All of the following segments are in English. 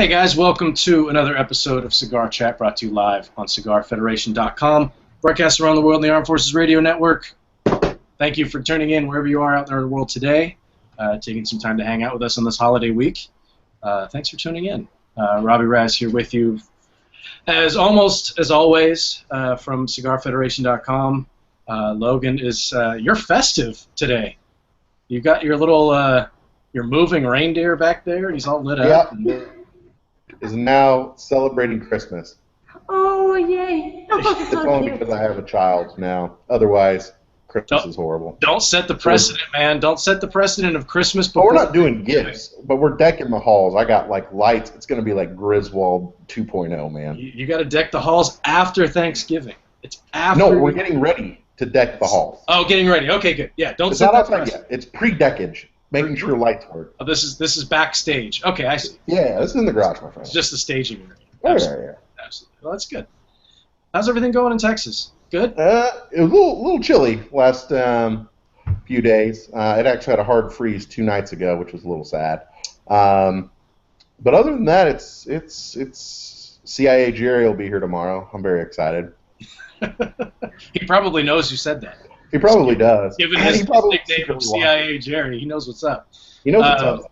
Hey guys, welcome to another episode of Cigar Chat, brought to you live on CigarFederation.com, broadcast around the world in the Armed Forces Radio Network. Thank you for tuning in wherever you are out there in the world today, taking some time to hang out with us on this holiday week. Thanks for tuning in. Robbie Raz here with you, as always, from CigarFederation.com. Logan, you're festive today. You got your little, your moving reindeer back there, and he's all lit up. Yeah. Is now celebrating Christmas. Oh, yay. It's only because I have a child now. Otherwise, Christmas is horrible. Don't set the precedent, man. Don't set the precedent of Christmas before. But we're not doing gifts, but we're decking the halls. I got, like, lights. It's going to be like Griswold 2.0, man. You got to deck the halls after Thanksgiving. It's after. No, we're getting ready to deck the halls. Oh, getting ready. Okay, good. Yeah, don't it's set not that outside yet. It's pre-deckage. Making sure lights work. Oh, this is backstage. Okay, I see. Yeah, this is in the garage, my friend. It's just the staging area. Oh, Absolutely. yeah. Absolutely. Well, that's good. How's everything going in Texas? Good? It was a little chilly last few days. It actually had a hard freeze 2 nights ago, which was a little sad. But other than that, it's CIA Jerry will be here tomorrow. I'm very excited. He probably knows you said that. He probably does. Given his nickname of CIA Jerry, he knows what's up. He knows what's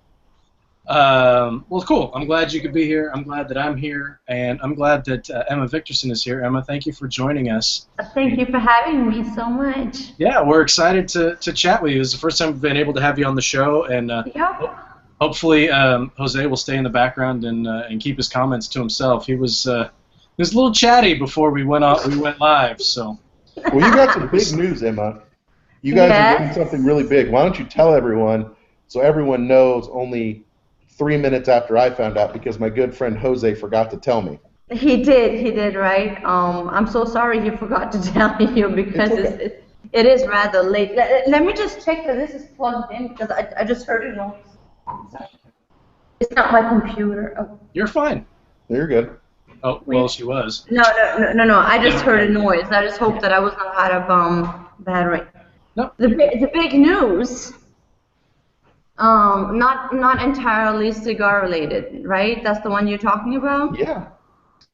up. Well, cool. I'm glad you could be here. I'm glad that I'm here, and I'm glad that Emma Viktorsson is here. Emma, thank you for joining us. Thank you for having me so much. Yeah, we're excited to chat with you. It's the first time we've been able to have you on the show, and hopefully Jose will stay in the background and keep his comments to himself. He was a little chatty before we went live, so. Well, you got some big news, Emma. You guys are doing something really big. Why don't you tell everyone so everyone knows only 3 minutes after I found out, because my good friend Jose forgot to tell me. He did, right? I'm so sorry he forgot to tell you because it is rather late. Let me just check that this is plugged in because I just heard a noise. It's not my computer. Oh. You're fine. You're good. Oh, well, she was. No. I just heard a noise. I just hope that I was not out of battery. No. The big news, not entirely cigar related, right? That's the one you're talking about? Yeah.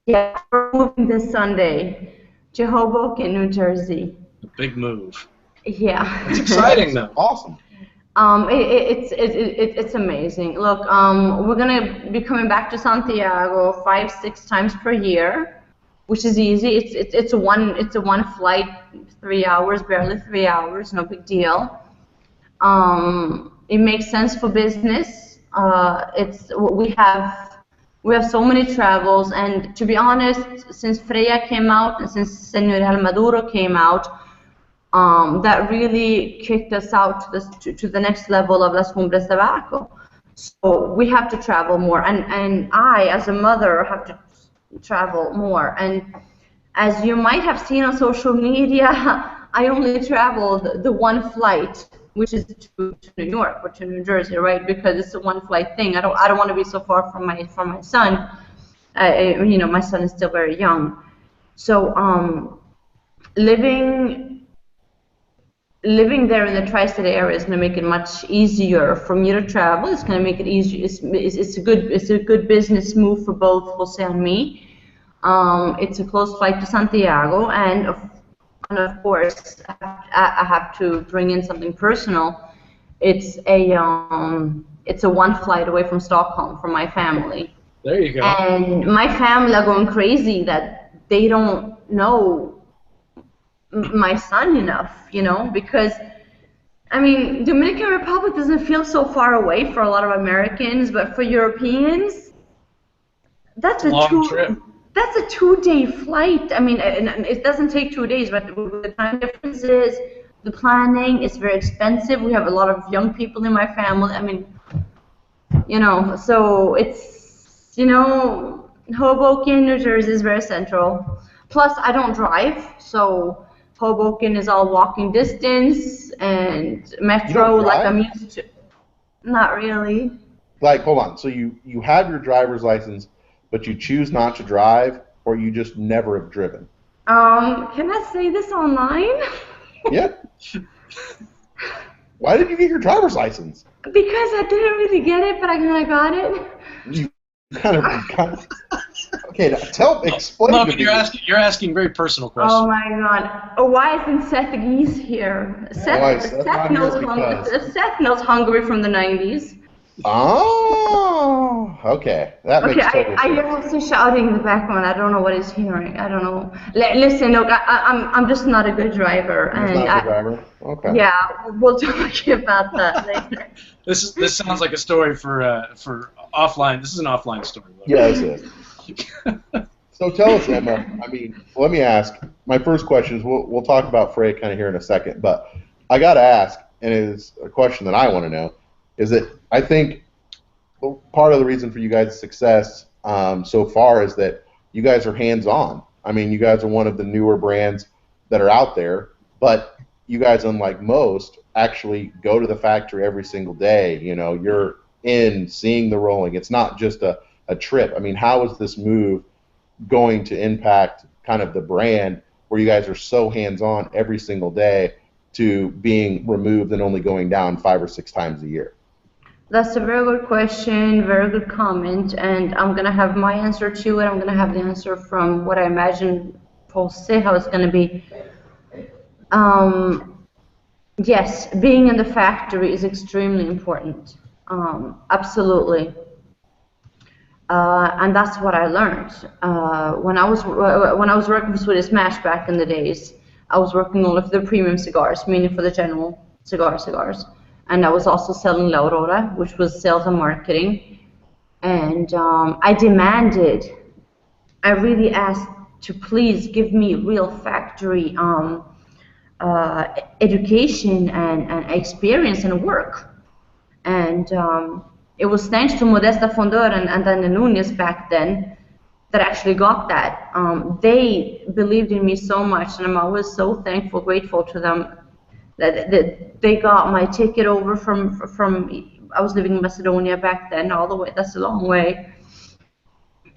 Yeah, we're moving this Sunday to Hoboken, New Jersey. A big move. Yeah. It's exciting, though. Awesome. It's amazing. Look, we're gonna be coming back to Santiago 5-6 times per year, which is easy. It's a one flight, 3 hours, barely 3 hours, no big deal. It makes sense for business. We have so many travels, and to be honest, since Freya came out and since Senor El Maduro came out. That really kicked us out to the next level of Las Cumbres Tobacco. So we have to travel more, and I, as a mother, have to travel more. And as you might have seen on social media, I only traveled the one flight, which is to New York or to New Jersey, right? Because it's a one flight thing. I don't want to be so far from my son. My son is still very young. So living there in the tri-state area is going to make it much easier for me to travel. It's going to make it easier. It's a good business move for both Jose and me. It's a close flight to Santiago, and of course I have to bring in something personal. It's a one flight away from Stockholm for my family. There you go. And my family are going crazy that they don't know my son enough, because Dominican Republic doesn't feel so far away for a lot of Americans, but for Europeans, that's a long trip. That's a 2-day flight. It doesn't take 2 days, but the time differences, the planning, it's very expensive. We have a lot of young people in my family. So it's, Hoboken, New Jersey is very central. Plus, I don't drive, so Hoboken is all walking distance, and metro, like I'm used to. Not really. Like, hold on. So you have your driver's license, but you choose not to drive, or you just never have driven? Can I say this online? Yeah. Why did you get your driver's license? Because I didn't really get it, but I kind of got it. You kind of. Okay, now explain Look, to me. you're asking very personal questions. Oh my God! Oh, why isn't Seth Geese here? Seth knows Hungary from the 90s. Oh, okay. That makes total I sense. hear also shouting in the background. I don't know what he's hearing. I don't know. Listen, look, I'm just not a good driver, He's and not the driver? Okay. yeah, we'll talk about that later. This sounds like a story for offline. This is an offline story. Yeah, this is. So tell us, Emma. I mean, let me ask. My first question is, we'll talk about Freya kind of here in a second, but I got to ask, and it is a question that I want to know, is that I think part of the reason for you guys' success so far is that you guys are hands-on. I mean, you guys are one of the newer brands that are out there, but you guys, unlike most, actually go to the factory every single day. You know, you're in seeing the rolling. It's not just a trip. I mean, how is this move going to impact kind of the brand where you guys are so hands-on every single day to being removed and only going down 5 or 6 times a year? That's a very good question, very good comment, and I'm going to have my answer to it. I'm going to have the answer from what I imagine Jose how it's going to be. Yes, being in the factory is extremely important. Absolutely. And that's what I learned. When I was working for Swedish Match back in the days, I was working only for the premium cigars, meaning for the general cigars. And I was also selling La Aurora, which was sales and marketing. And I really asked to please give me real factory education and experience and work. And it was thanks to Modesta Fondeur and Daniel Nunez back then that I actually got that. They believed in me so much, and I'm always so thankful, grateful to them that they got my ticket over from I was living in Macedonia back then, all the way. That's a long way.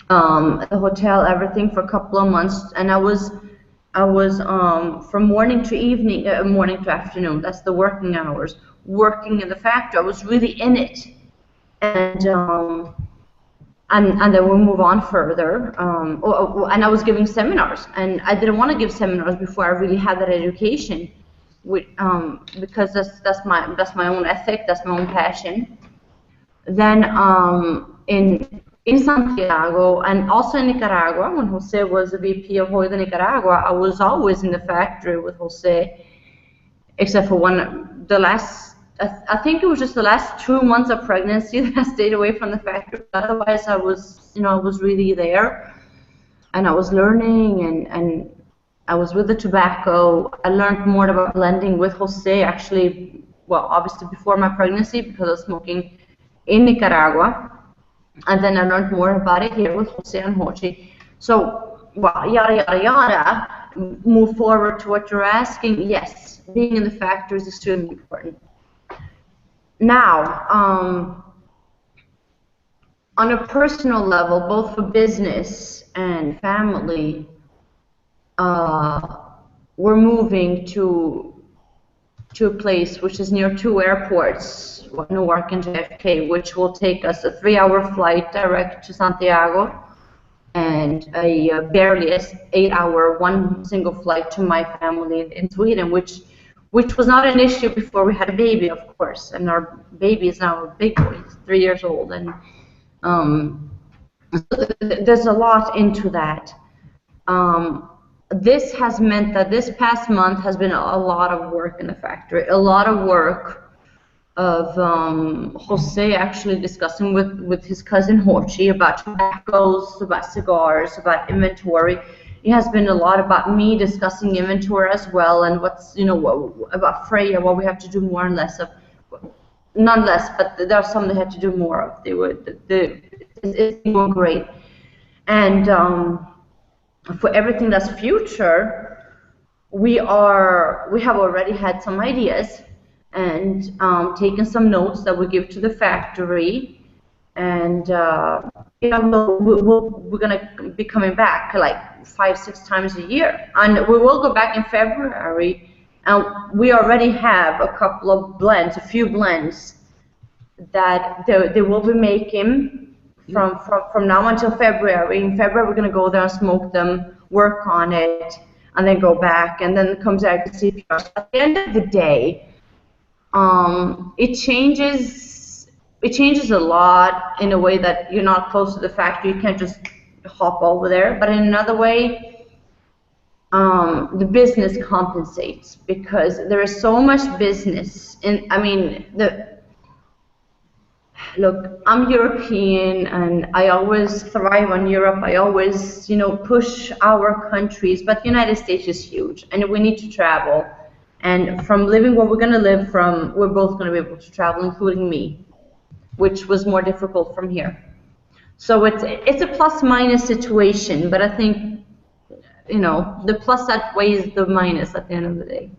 The hotel, everything for a couple of months, and I was from morning to evening, morning to afternoon. That's the working hours. Working in the factory, I was really in it, and then we'll move on further. And I was giving seminars, and I didn't want to give seminars before I really had that education, because that's my own ethic, that's my own passion. Then in Santiago and also in Nicaragua, when Jose was the VP of Hoida Nicaragua, I was always in the factory with Jose, except for I think it was just the last 2 months of pregnancy that I stayed away from the factory. Otherwise, I was really there, and I was learning, and I was with the tobacco. I learned more about blending with Jose, actually, well, obviously before my pregnancy, because I was smoking in Nicaragua, and then I learned more about it here with Jose and Hochi. So, well, yada, yada, yada, move forward to what you're asking. Yes, being in the factory is extremely important. Now, on a personal level, both for business and family, we're moving to a place which is near 2 airports, Newark and JFK, which will take us a 3-hour flight direct to Santiago and a barely 8-hour, one single flight to my family in Sweden, which was not an issue before we had a baby, of course. And our baby is now a big boy, he's 3 years old, and there's a lot into that. This has meant that this past month has been a lot of work in the factory, a lot of work of Jose actually discussing with his cousin Hochi about tobaccos, about cigars, about inventory. It has been a lot about me discussing inventory as well, and what's, about Freya, what we have to do more and less of. None less, but there are some that had to do more of. It's going great. And for everything that's future, we have already had some ideas and taken some notes that we give to the factory, and we're gonna be coming back like 5-6 times a year, and we will go back in February, and we already have a few blends that they will be making from now until February. In February, we're going to go there and smoke them, work on it, and then go back, and then it comes out to CPR. So at the end of the day, it changes a lot in a way that you're not close to the factory. You can't just hop over there. But in another way, the business compensates because there is so much business. Look, I'm European, and I always thrive on Europe. I always, push our countries, but the United States is huge, and we need to travel. And from living where we're going to live from, we're both going to be able to travel, including me, which was more difficult from here. So it's a plus-minus situation, but I think, the plus outweighs the minus at the end of the day.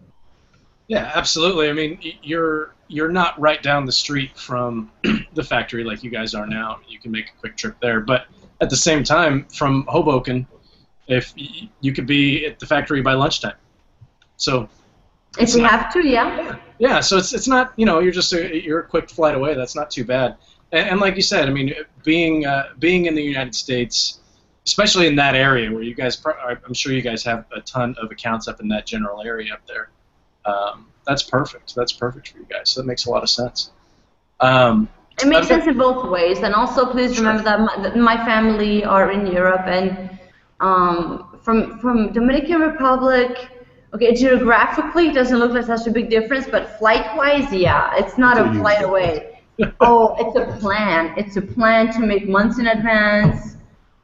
Yeah, absolutely. I mean, you're not right down the street from the factory like you guys are now. You can make a quick trip there, but at the same time, from Hoboken, if you could be at the factory by lunchtime. So if we have to, yeah. Yeah. So it's not you're a quick flight away. That's not too bad. And like you said, I mean, being in the United States, especially in that area where you guys, I'm sure you guys have a ton of accounts up in that general area up there. That's perfect. That's perfect for you guys. So that makes a lot of sense. It makes sense in both ways. And also, please remember that my family are in Europe, and from Dominican Republic. Okay, geographically, it doesn't look like such a big difference, but flight-wise, yeah, it's not a flight away. Oh, it's a plan. It's a plan to make months in advance.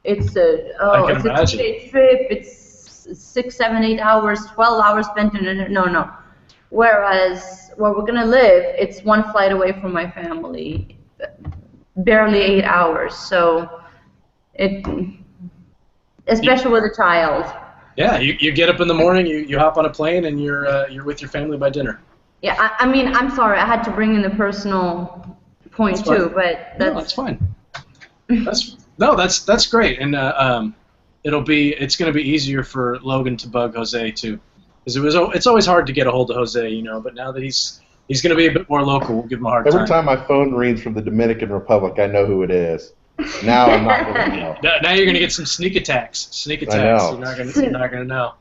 It's a 2-day trip. It's 6, 7, 8 hours, 12 hours spent in it. No. Whereas where we're gonna live, it's one flight away from my family, barely 8 hours. So especially with a child. Yeah, you get up in the morning, you hop on a plane, and you're with your family by dinner. Yeah, I mean, I'm sorry, I had to bring in the personal point too, but that's fine. That's great, and it's going to be easier for Logan to bug Jose too, because it's always hard to get a hold of Jose, but now that he's going to be a bit more local, we'll give him a hard time. Every time my phone rings from the Dominican Republic, I know who it is. Now I'm not going to know. Now you're going to get some sneak attacks. I know. You're not going to know.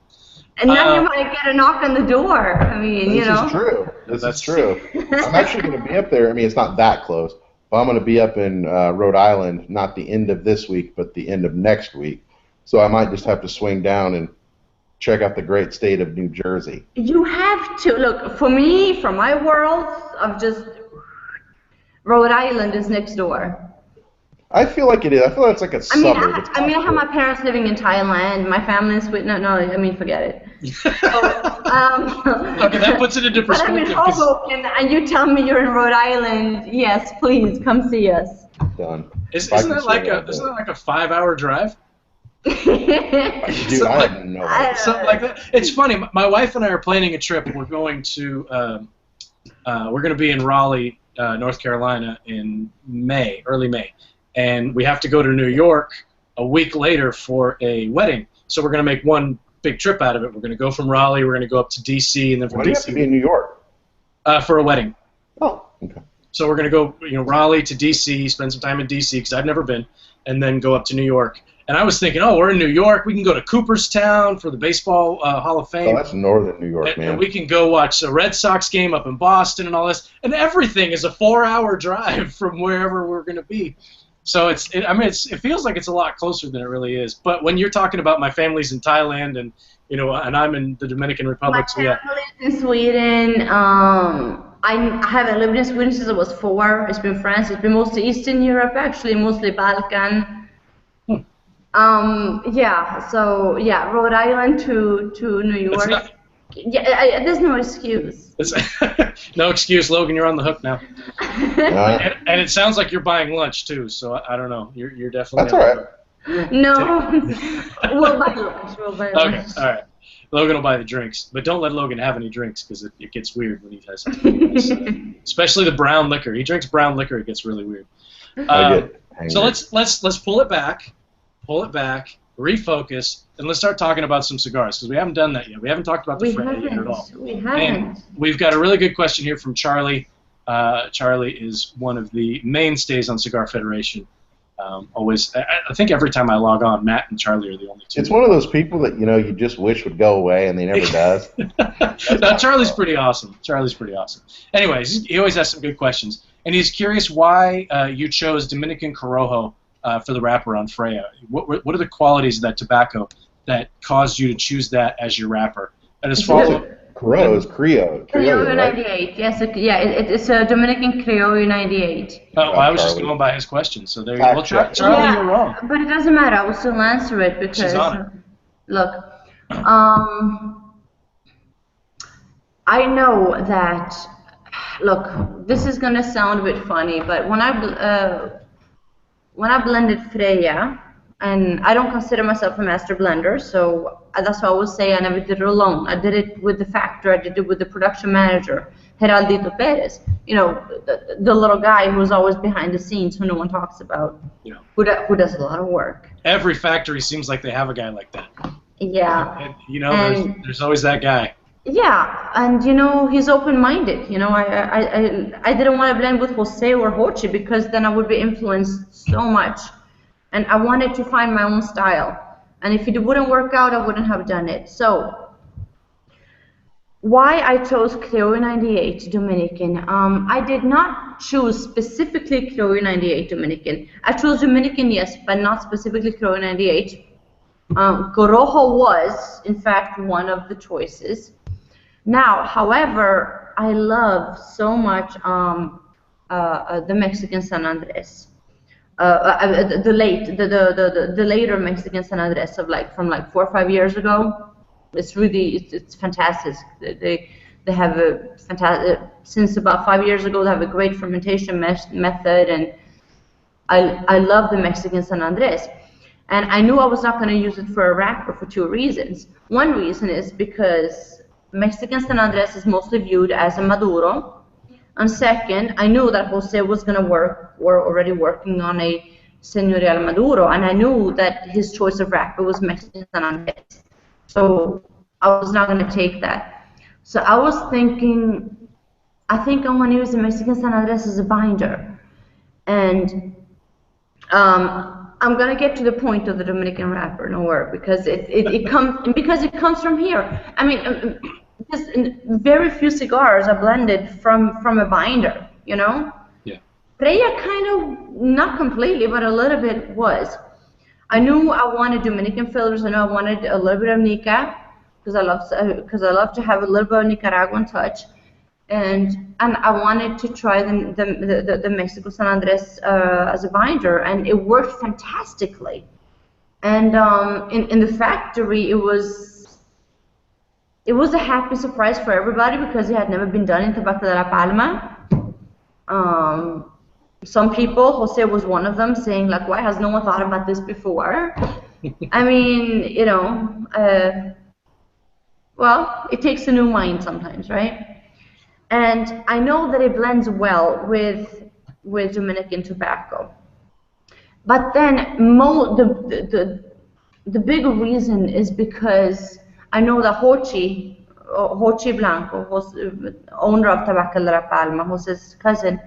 And now you might get a knock on the door. I mean, This is true. This is true. I'm actually going to be up there. I mean, it's not that close, but I'm going to be up in Rhode Island, not the end of this week, but the end of next week. So I might just have to swing down and check out the great state of New Jersey. You have to. Look, for me, from my world of just Rhode Island is next door. I feel like it is. I feel like it's like a suburb. I have my parents living in Thailand. My family is with forget it. So, okay, that puts it into perspective. But I'm in Hoboken, and you tell me you're in Rhode Island. Yes, please come see us. Done. Isn't that like a 5-hour drive? Dude, I have no idea. Something like that. It's funny. My wife and I are planning a trip. We're going to be in Raleigh, North Carolina in early May. And we have to go to New York a week later for a wedding. So we're going to make one big trip out of it. We're going to go from Raleigh, we're going to go up to D.C., and then from Why do you have to be in New York? For a wedding. Oh, okay. So we're going to go, Raleigh to D.C., spend some time in D.C., because I've never been, and then go up to New York. And I was thinking, we're in New York. We can go to Cooperstown for the Baseball Hall of Fame. Oh, that's northern New York, man. And we can go watch a Red Sox game up in Boston and all this. And everything is a 4-hour drive from wherever we're going to be. So it feels like it's a lot closer than it really is. But when you're talking about my family's in Thailand and and I'm in the Dominican Republic, my family is in Sweden. I haven't lived in Sweden since I was 4. It's been France. It's been mostly Eastern Europe, actually, mostly Balkan. Rhode Island to New York. There's no excuse. No excuse, Logan. You're on the hook now. And it sounds like you're buying lunch too. So I don't know. You're definitely. That's all right. No, we'll buy lunch. Okay, all right. Logan will buy the drinks, but don't let Logan have any drinks because it gets weird when he has something. Especially the brown liquor. He drinks brown liquor. It gets really weird. So let's pull it back, refocus, and let's start talking about some cigars because we haven't done that yet. We haven't talked about the Freya yet at all. We haven't. And we've got a really good question here from Charlie. Charlie is one of the mainstays on Cigar Federation. Always, I think every time I log on, Matt and Charlie are the only two. It's one of those people that you just wish would go away, and they never does. No, Charlie's pretty awesome. Charlie's pretty awesome. Anyways, he always has some good questions, and he's curious why you chose Dominican Corojo for the wrapper on Freya. What are the qualities of that tobacco that caused you to choose that as your wrapper? And as follow. Corojo is Criollo. Criollo 98, yes. It's a Dominican Criollo 98. Oh, I was just going by his question, so there you go. Well, Charlie, you're wrong. But it doesn't matter. I will still answer it because, she's on it. Look, I know that, look, this is going to sound a bit funny, but when I blended Freya, and I don't consider myself a master blender, so that's why I always say I never did it alone. I did it with the factor, I did it with the production manager, Geraldito Perez, the little guy who's always behind the scenes who no one talks about, who does a lot of work. Every factory seems like they have a guy like that. Yeah. And, there's always that guy. Yeah, and he's open-minded. I didn't want to blend with Jose or Hochi because then I would be influenced so much. And I wanted to find my own style. And if it wouldn't work out, I wouldn't have done it. So, why I chose Criollo 98 Dominican? I did not choose specifically Criollo 98 Dominican. I chose Dominican, yes, but not specifically Criollo 98. Corojo was, in fact, one of the choices. Now, however, I love so much the Mexican San Andres. The later Mexican San Andres from 4 or 5 years ago. It's fantastic. They have a fantastic, since about 5 years ago, they have a great fermentation method, and I love the Mexican San Andres. And I knew I was not going to use it for a wrapper for 2 reasons. One reason is because Mexican San Andres is mostly viewed as a Maduro. And second, I knew that Jose was going to we're already working on a Señorial Maduro, and I knew that his choice of wrapper was Mexican San Andres. So I was not going to take that. So I was thinking, I think I want to use the Mexican San Andres as a binder. And I'm going to get to the point of the Dominican wrapper, no worry, because it comes from here. I mean, because very few cigars are blended from a binder, Yeah. Freya kind of, not completely, but a little bit was. I knew I wanted Dominican fillers. I knew I wanted a little bit of Nica, because I love to have a little bit of Nicaraguan touch, and I wanted to try the Mexico San Andres as a binder, and it worked fantastically. And in the factory, it was a happy surprise for everybody because it had never been done in Tabaco de la Palma. Some people, Jose was one of them, saying like, why has no one thought about this before? I mean, well, it takes a new mind sometimes, right? And I know that it blends well with Dominican tobacco. But then the big reason is because I know that Hochi Blanco, owner of Tabaco de la Palma, Jose's cousin,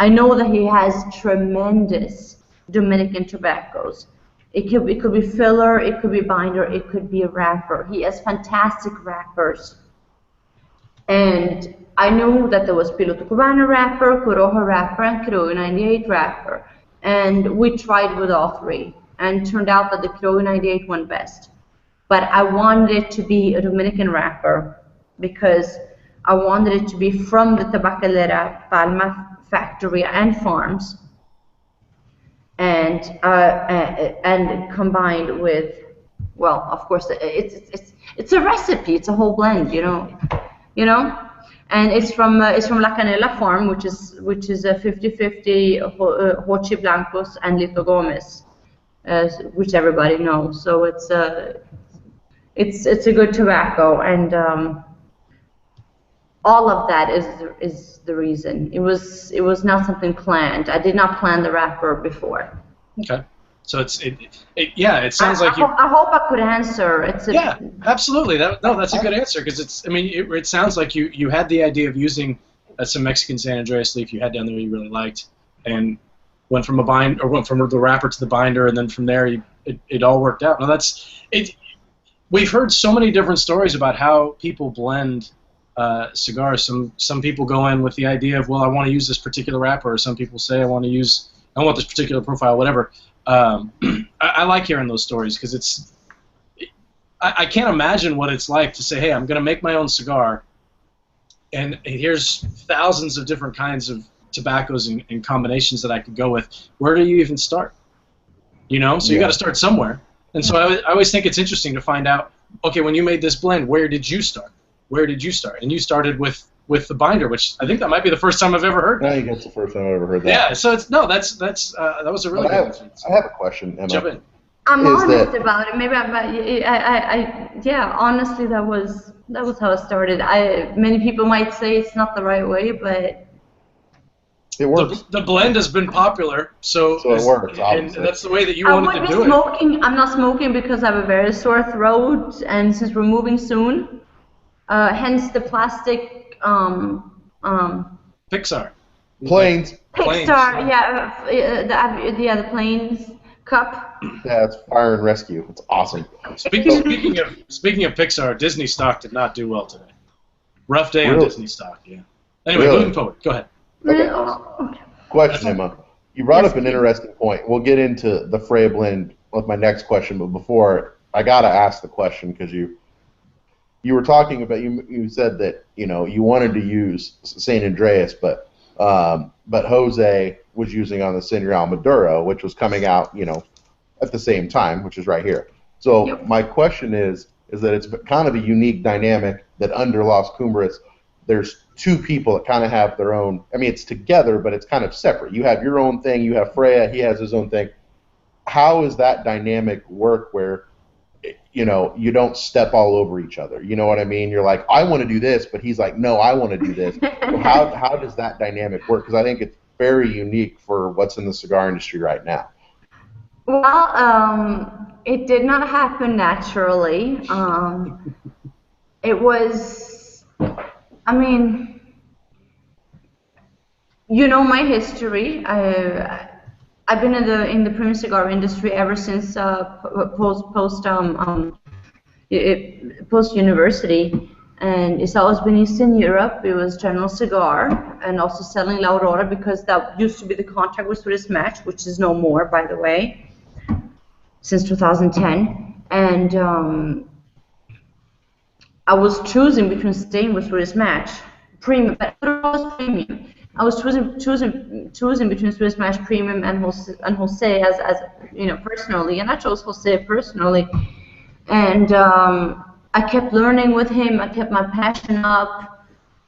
I know that he has tremendous Dominican tobaccos. It could be filler, it could be binder, it could be a wrapper. He has fantastic wrappers. And I knew that there was Piloto Cubano wrapper, Corojo wrapper, and Criollo 98 wrapper. And we tried with all 3. And turned out that the Criollo 98 won best. But I wanted it to be a Dominican wrapper because I wanted it to be from the Tabacalera Palma factory and farms, and combined with, well, of course, it's a recipe. It's a whole blend, and it's from La Canela farm, which is a 50-50 Hochi Blancos and Lito Gomez, which everybody knows. So it's a good tobacco, and all of that is the reason. It was not something planned. I did not plan the wrapper before. Okay. So it sounds like you. I hope I could answer. Yeah, absolutely. That's a good answer because it sounds like you had the idea of using some Mexican San Andreas leaf you had down there you really liked, and went from the wrapper to the binder, and then from there it all worked out. Now that's it. We've heard so many different stories about how people blend cigars. Some people go in with the idea of, well, I want to use this particular wrapper, or some people say I want this particular profile, whatever. I like hearing those stories because I can't imagine what it's like to say, hey, I'm going to make my own cigar, and here's thousands of different kinds of tobaccos and combinations that I could go with. Where do you even start? You know, so you got to start somewhere. And so I always think it's interesting to find out, okay, when you made this blend, where did you start? Where did you start? And you started with the binder, which I think that might be the first time I've ever heard. I think that's the first time I've ever heard that. Yeah, so that was a really good answer. I have a question, Emma. Jump in. I'm honest about it. Maybe honestly, that was how it started. Many people might say it's not the right way, but it works. The blend has been popular, so it works. And that's the way that you wanted to do it. I'm not smoking because I have a very sore throat, and since we're moving soon, hence the plastic Pixar. Planes. Pixar, the planes cup. Yeah, it's fire and rescue. It's awesome. Speaking of Pixar, Disney stock did not do well today. Rough day on Disney stock. Yeah. Anyway, moving forward. Go ahead. Okay. Question, Emma. You brought up an interesting point. We'll get into the Freya blend with my next question, but before, I gotta ask the question because you were talking about you said that you wanted to use San Andreas, but Jose was using on the Señorial Maduro, which was coming out at the same time, which is right here. So my question is that it's kind of a unique dynamic that under Las Cumbres, there's two people that kind of have their own. I mean, it's together, but it's kind of separate. You have your own thing. You have Freya. He has his own thing. How does that dynamic work where, you don't step all over each other? You know what I mean? You're like, I want to do this, but he's like, no, I want to do this. So how does that dynamic work? Because I think it's very unique for what's in the cigar industry right now. Well, it did not happen naturally. It was, I mean, my history. I've been in the premium cigar industry ever since post university, and it's always been Eastern Europe. It was General Cigar, and also selling La Aurora because that used to be the contract with Swedish Match, which is no more, by the way, since 2010. And I was choosing between staying with Swedish Match, premium, but it was premium. I was choosing between Swiss Match Premium and Jose as personally, and I chose Jose personally. And I kept learning with him. I kept my passion up.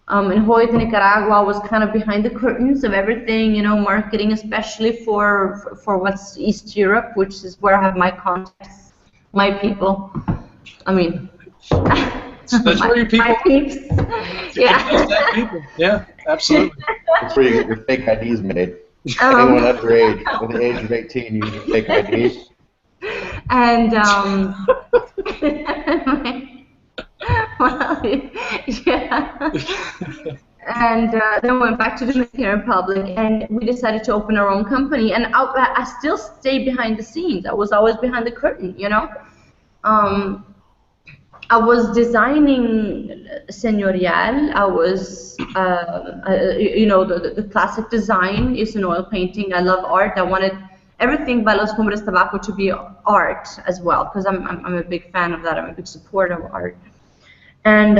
In Hoyt, Nicaragua, I was kind of behind the curtains of everything, marketing, especially for what's East Europe, which is where I have my contacts, my people. I mean. That's where your people. My peeps. Yeah. People. Yeah, absolutely. That's where you get your fake IDs made. Anyone underage, with the age of 18, you use fake IDs. And well, yeah. And then went back to the Dominican Republic, and we decided to open our own company. And I still stayed behind the scenes. I was always behind the curtain, I was designing Señorial. I was, the classic design is an oil painting. I love art. I wanted everything by Las Cumbres Tobacco to be art as well, because I'm a big fan of that. I'm a big supporter of art. And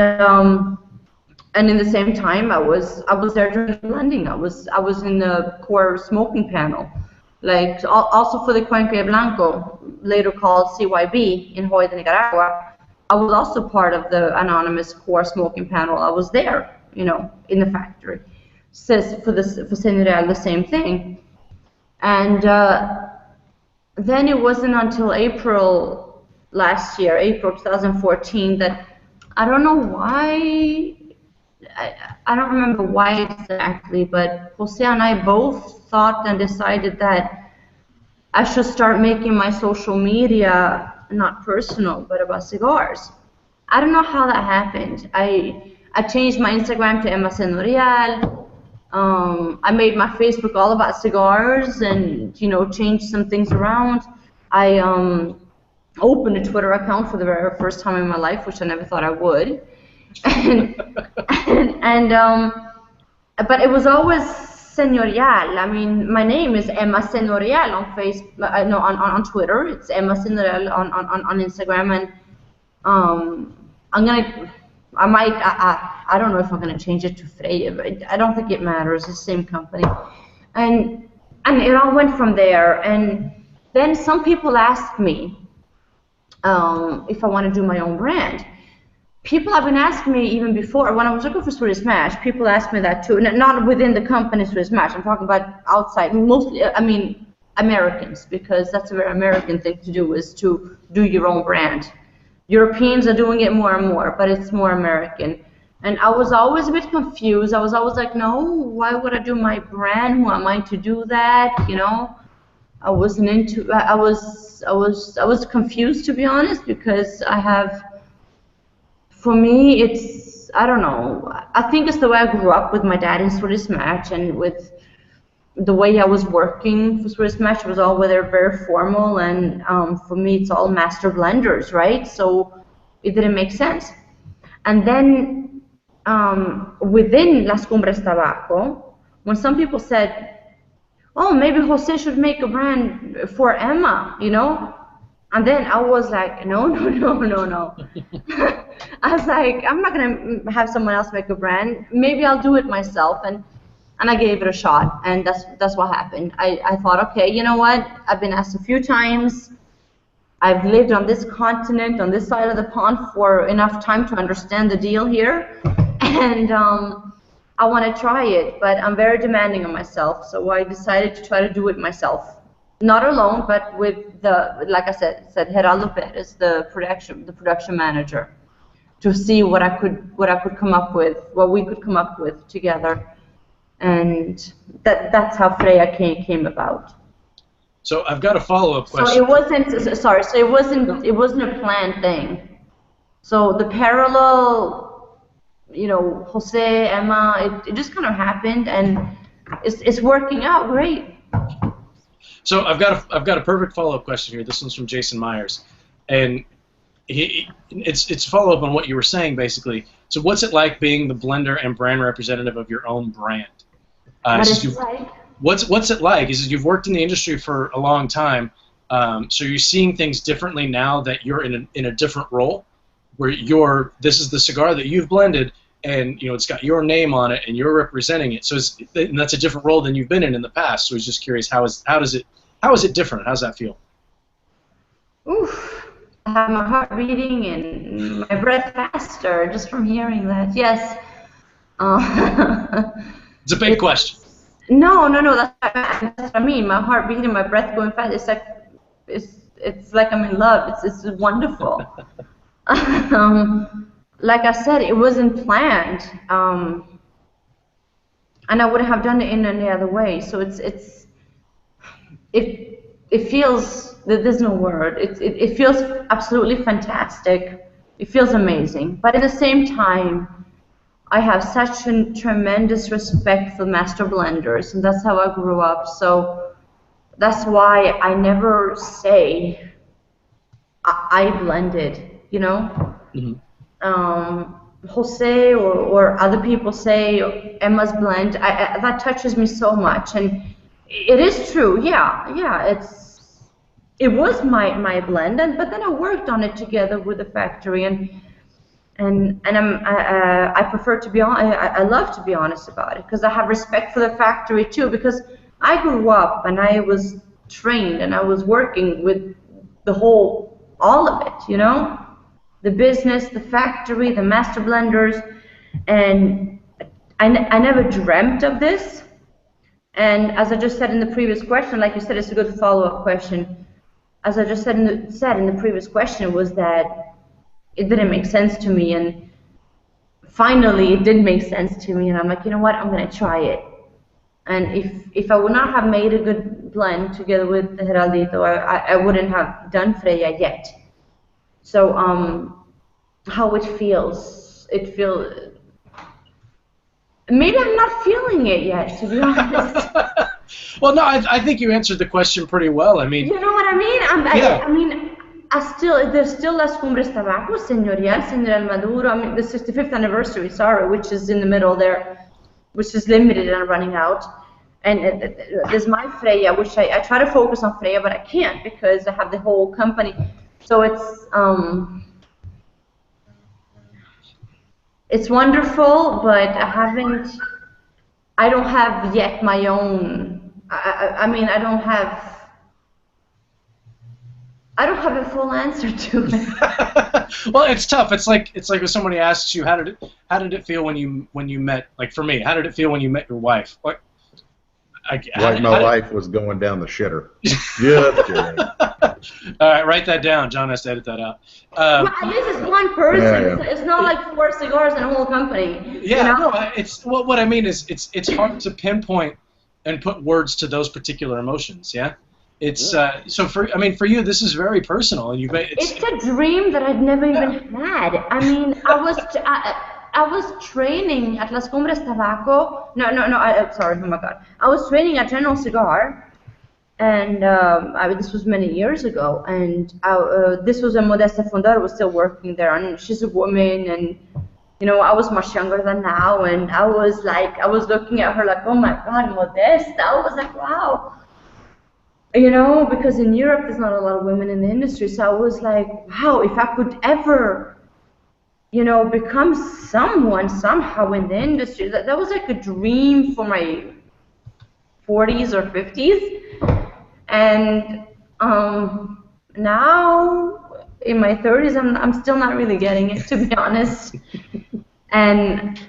in the same time, I was there during the blending. I was in the core smoking panel, like also for the Cuenca Blanco, later called CYB in Hoyt, Nicaragua. I was also part of the anonymous core smoking panel. I was there, in the factory. Says for Señorial the same thing. And then it wasn't until April last year, April 2014, that I don't know why, I don't remember why exactly, but Jose and I both thought and decided that I should start making my social media not personal, but about cigars. I don't know how that happened. I changed my Instagram to Emma Señorial. I made my Facebook all about cigars and, you know, changed some things around. I opened a Twitter account for the very first time in my life, which I never thought I would. and but it was always Señorial. I mean, my name is Emma Señorial on Facebook, no, on Twitter. It's Emma Señorial on Instagram, and I don't know if I'm gonna change it to Freya, but I don't think it matters. It's the same company, and it all went from there. And then some people asked me if I want to do my own brand. People have been asking me even before, when I was looking for Swedish Match, people asked me that too. Not within the company Swedish Match, I'm talking about outside, mostly, I mean, Americans, because that's a very American thing to do, is to do your own brand. Europeans are doing it more and more, but it's more American. And I was always a bit confused. I was always like, no, why would I do my brand? Who am I to do that? You know, I wasn't into. I was confused, to be honest, because I have. For me, it's, I don't know, I think it's the way I grew up with my dad in Swedish Match, and with the way I was working for Swedish Match was all very formal, and for me it's all master blenders, right? So it didn't make sense. And then within Las Cumbres Tabaco, when some people said, oh, maybe Jose should make a brand for Emma, you know? And then I was like, no. I was like, I'm not going to have someone else make a brand. Maybe I'll do it myself. And I gave it a shot. And that's what happened. I thought, okay, you know what? I've been asked a few times. I've lived on this continent, on this side of the pond, for enough time to understand the deal here. And I want to try it. But I'm very demanding on myself. So I decided to try to do it myself. Not alone, but with like I said Geraldo Perez, the production manager, to see what I could come up with, what we could come up with together, and that's how Freya came about. So I've got a follow-up question. So it wasn't sorry. So it wasn't a planned thing. So the parallel, you know, Jose, Emma, it just kind of happened, and it's working out great. So I've got a perfect follow-up question here. This one's from Jason Myers, and it's a follow-up on what you were saying, basically. So what's it like being the blender and brand representative of your own brand? What is it like? What's it like? Is you've worked in the industry for a long time, so you're seeing things differently now that you're in a different role, where this is the cigar that you've blended, and you know it's got your name on it, and you're representing it. So and that's a different role than you've been in the past. So I was just curious, how is it different? How does that feel? Oof. I have my heart beating and my breath faster just from hearing that. Yes. It's a big question. No. That's what I mean. My heart beating, my breath going fast. It's like I'm in love. It's wonderful. Like I said, it wasn't planned, and I wouldn't have done it in any other way. So it feels, there's no word. It feels absolutely fantastic. It feels amazing. But at the same time, I have such a tremendous respect for master blenders, and that's how I grew up. So that's why I never say I blended, you know? Mm-hmm. Jose or other people say Emma's blend. That touches me so much, and it is true. Yeah. It was my blend, but then I worked on it together with the factory, and I prefer to be I love to be honest about it, because I have respect for the factory too, because I grew up and I was trained and I was working with all of it, you know, the business, the factory, the master blenders, and I never dreamt of this. And as I just said in the previous question, like you said, it's a good follow-up question. As I just said in the previous question, was that it didn't make sense to me, and finally it did make sense to me, and I'm like, you know what, I'm going to try it. And if I would not have made a good blend together with Geraldito, I wouldn't have done Freya yet. So how it feels Maybe I'm not feeling it yet, to be honest. Well, no, I think you answered the question pretty well. I mean, you know what I mean? I mean, there's still Las Cumbres Tabaco, Señorial Maduro. I mean, the 65th anniversary, sorry, which is in the middle there, which is limited and running out. And there's my Freya, which I try to focus on Freya, but I can't because I have the whole company. So it's wonderful, but I don't have yet my own. I mean, I don't have a full answer to it. Well, it's tough. It's like if somebody asks you how did it feel when you met, like for me, how did it feel when you met your wife? Like my wife was going down the shitter. Just kidding. All right, write that down. John has to edit that out. Well, this is one person. Yeah. It's not like 4 cigars and a whole company. Yeah, you know? no, it's what I mean is it's hard to pinpoint and put words to those particular emotions. Yeah, it's so for you this is very personal, and it's a dream that I'd never even had. I mean, I was training at Las Cumbres Tabaco. No, sorry, oh my God. I was training at General Cigar, and this was many years ago, and this was when Modesta Fundar was still working there, and she's a woman, and you know, I was much younger than now, and I was looking at her like, oh my God, Modesta. I was like, wow. You know, because in Europe there's not a lot of women in the industry, so I was like, wow, if I could ever, you know, become someone somehow in the industry, that was like a dream for my 40s or 50s, and now in my 30s I'm still not really getting it, to be honest, and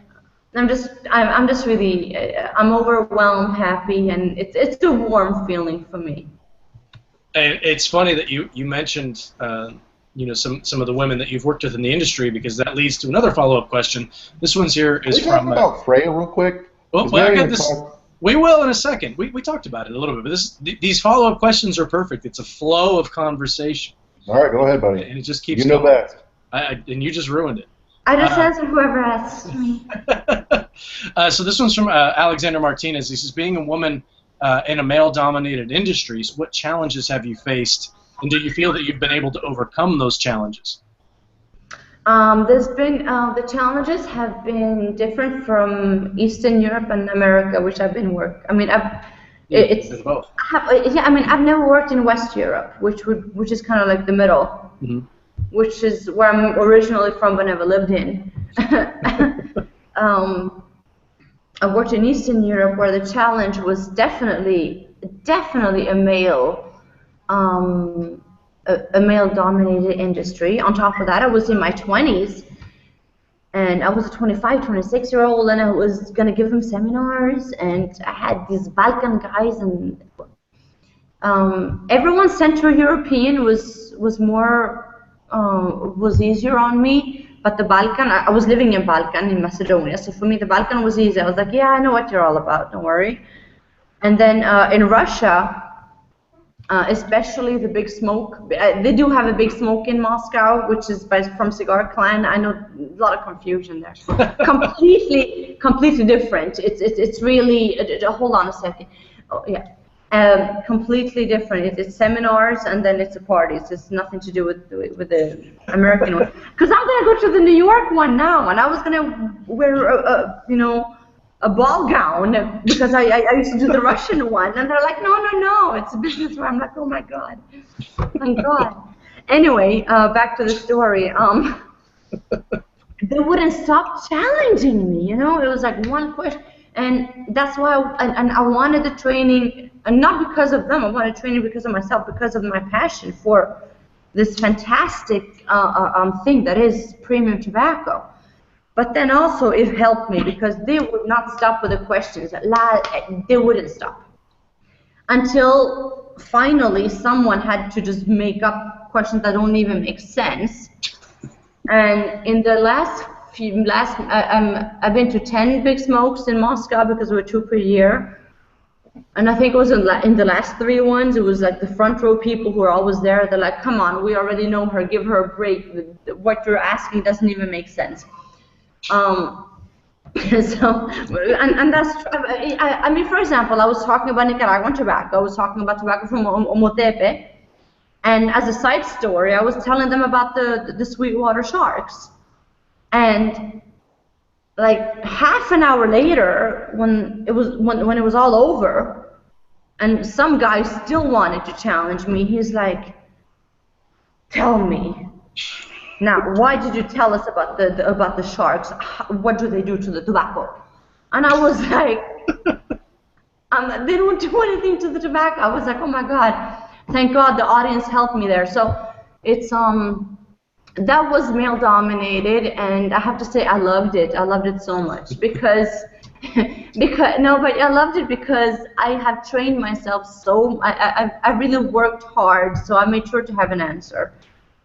I'm just really I'm overwhelmed, happy, and it's a warm feeling for me. And it's funny that you mentioned you know, some of the women that you've worked with in the industry, because that leads to another follow-up question. This one's here is from. Can we talk about Freya real quick? Well, I got this. We will in a second. We talked about it a little bit, but these follow-up questions are perfect. It's a flow of conversation. All right, go ahead, buddy. And it just keeps. You know going. best. And you just ruined it. I just answer whoever asks me. So this one's from Alexander Martinez. He says, being a woman in a male-dominated industry, what challenges have you faced, and do you feel that you've been able to overcome those challenges? There's been the challenges have been different from Eastern Europe and America, which I've been working. I mean, it's both. I mean, I've never worked in West Europe, which is kind of like the middle, mm-hmm. which is where I'm originally from, but never lived in. I worked in Eastern Europe, where the challenge was definitely a male-dominated industry. On top of that, I was in my 20s, and I was a 25, 26-year-old, and I was going to give them seminars, and I had these Balkan guys, and everyone Central European was easier on me. But the Balkan, I was living in Balkan, in Macedonia, so for me the Balkan was easy. I was like, yeah, I know what you're all about, don't worry. And then in Russia, especially the Big Smoke, they do have a Big Smoke in Moscow, which is from Cigar Clan. I know a lot of confusion there. completely different. It's really, hold on a second. Oh, yeah. Completely different. It's seminars, and then it's a party. It's nothing to do with the American one. Because I'm gonna go to the New York one now, and I was gonna wear a ball gown because I used to do the Russian one, and they're like, no, it's a business one. I'm like, oh my God, thank God. Anyway, back to the story. They wouldn't stop challenging me. You know, it was like one question. And that's why I wanted the training, and not because of them. I wanted training because of myself, because of my passion for this fantastic thing that is premium tobacco. But then also it helped me because they would not stop with the questions. They wouldn't stop. Until finally someone had to just make up questions that don't even make sense. And in the I've been to 10 Big Smokes in Moscow because there were 2 per year, and I think it was in the last 3 ones, it was like the front row people who are always there. They're like, come on, we already know her, give her a break. What you're asking doesn't even make sense. So, and that's, I mean, for example, I was talking about Nicaraguan tobacco. I was talking about tobacco from Omotepe. And as a side story, I was telling them about the Sweetwater sharks. And like half an hour later, when it was all over, and some guy still wanted to challenge me, he's like, "Tell me, now, why did you tell us about the sharks? What do they do to the tobacco?" And I was like, "They don't do anything to the tobacco." I was like, "Oh my God, thank God the audience helped me there." So it's that was male dominated, and I have to say I loved it. I loved it so much because but I loved it because I have trained myself so I really worked hard, so I made sure to have an answer.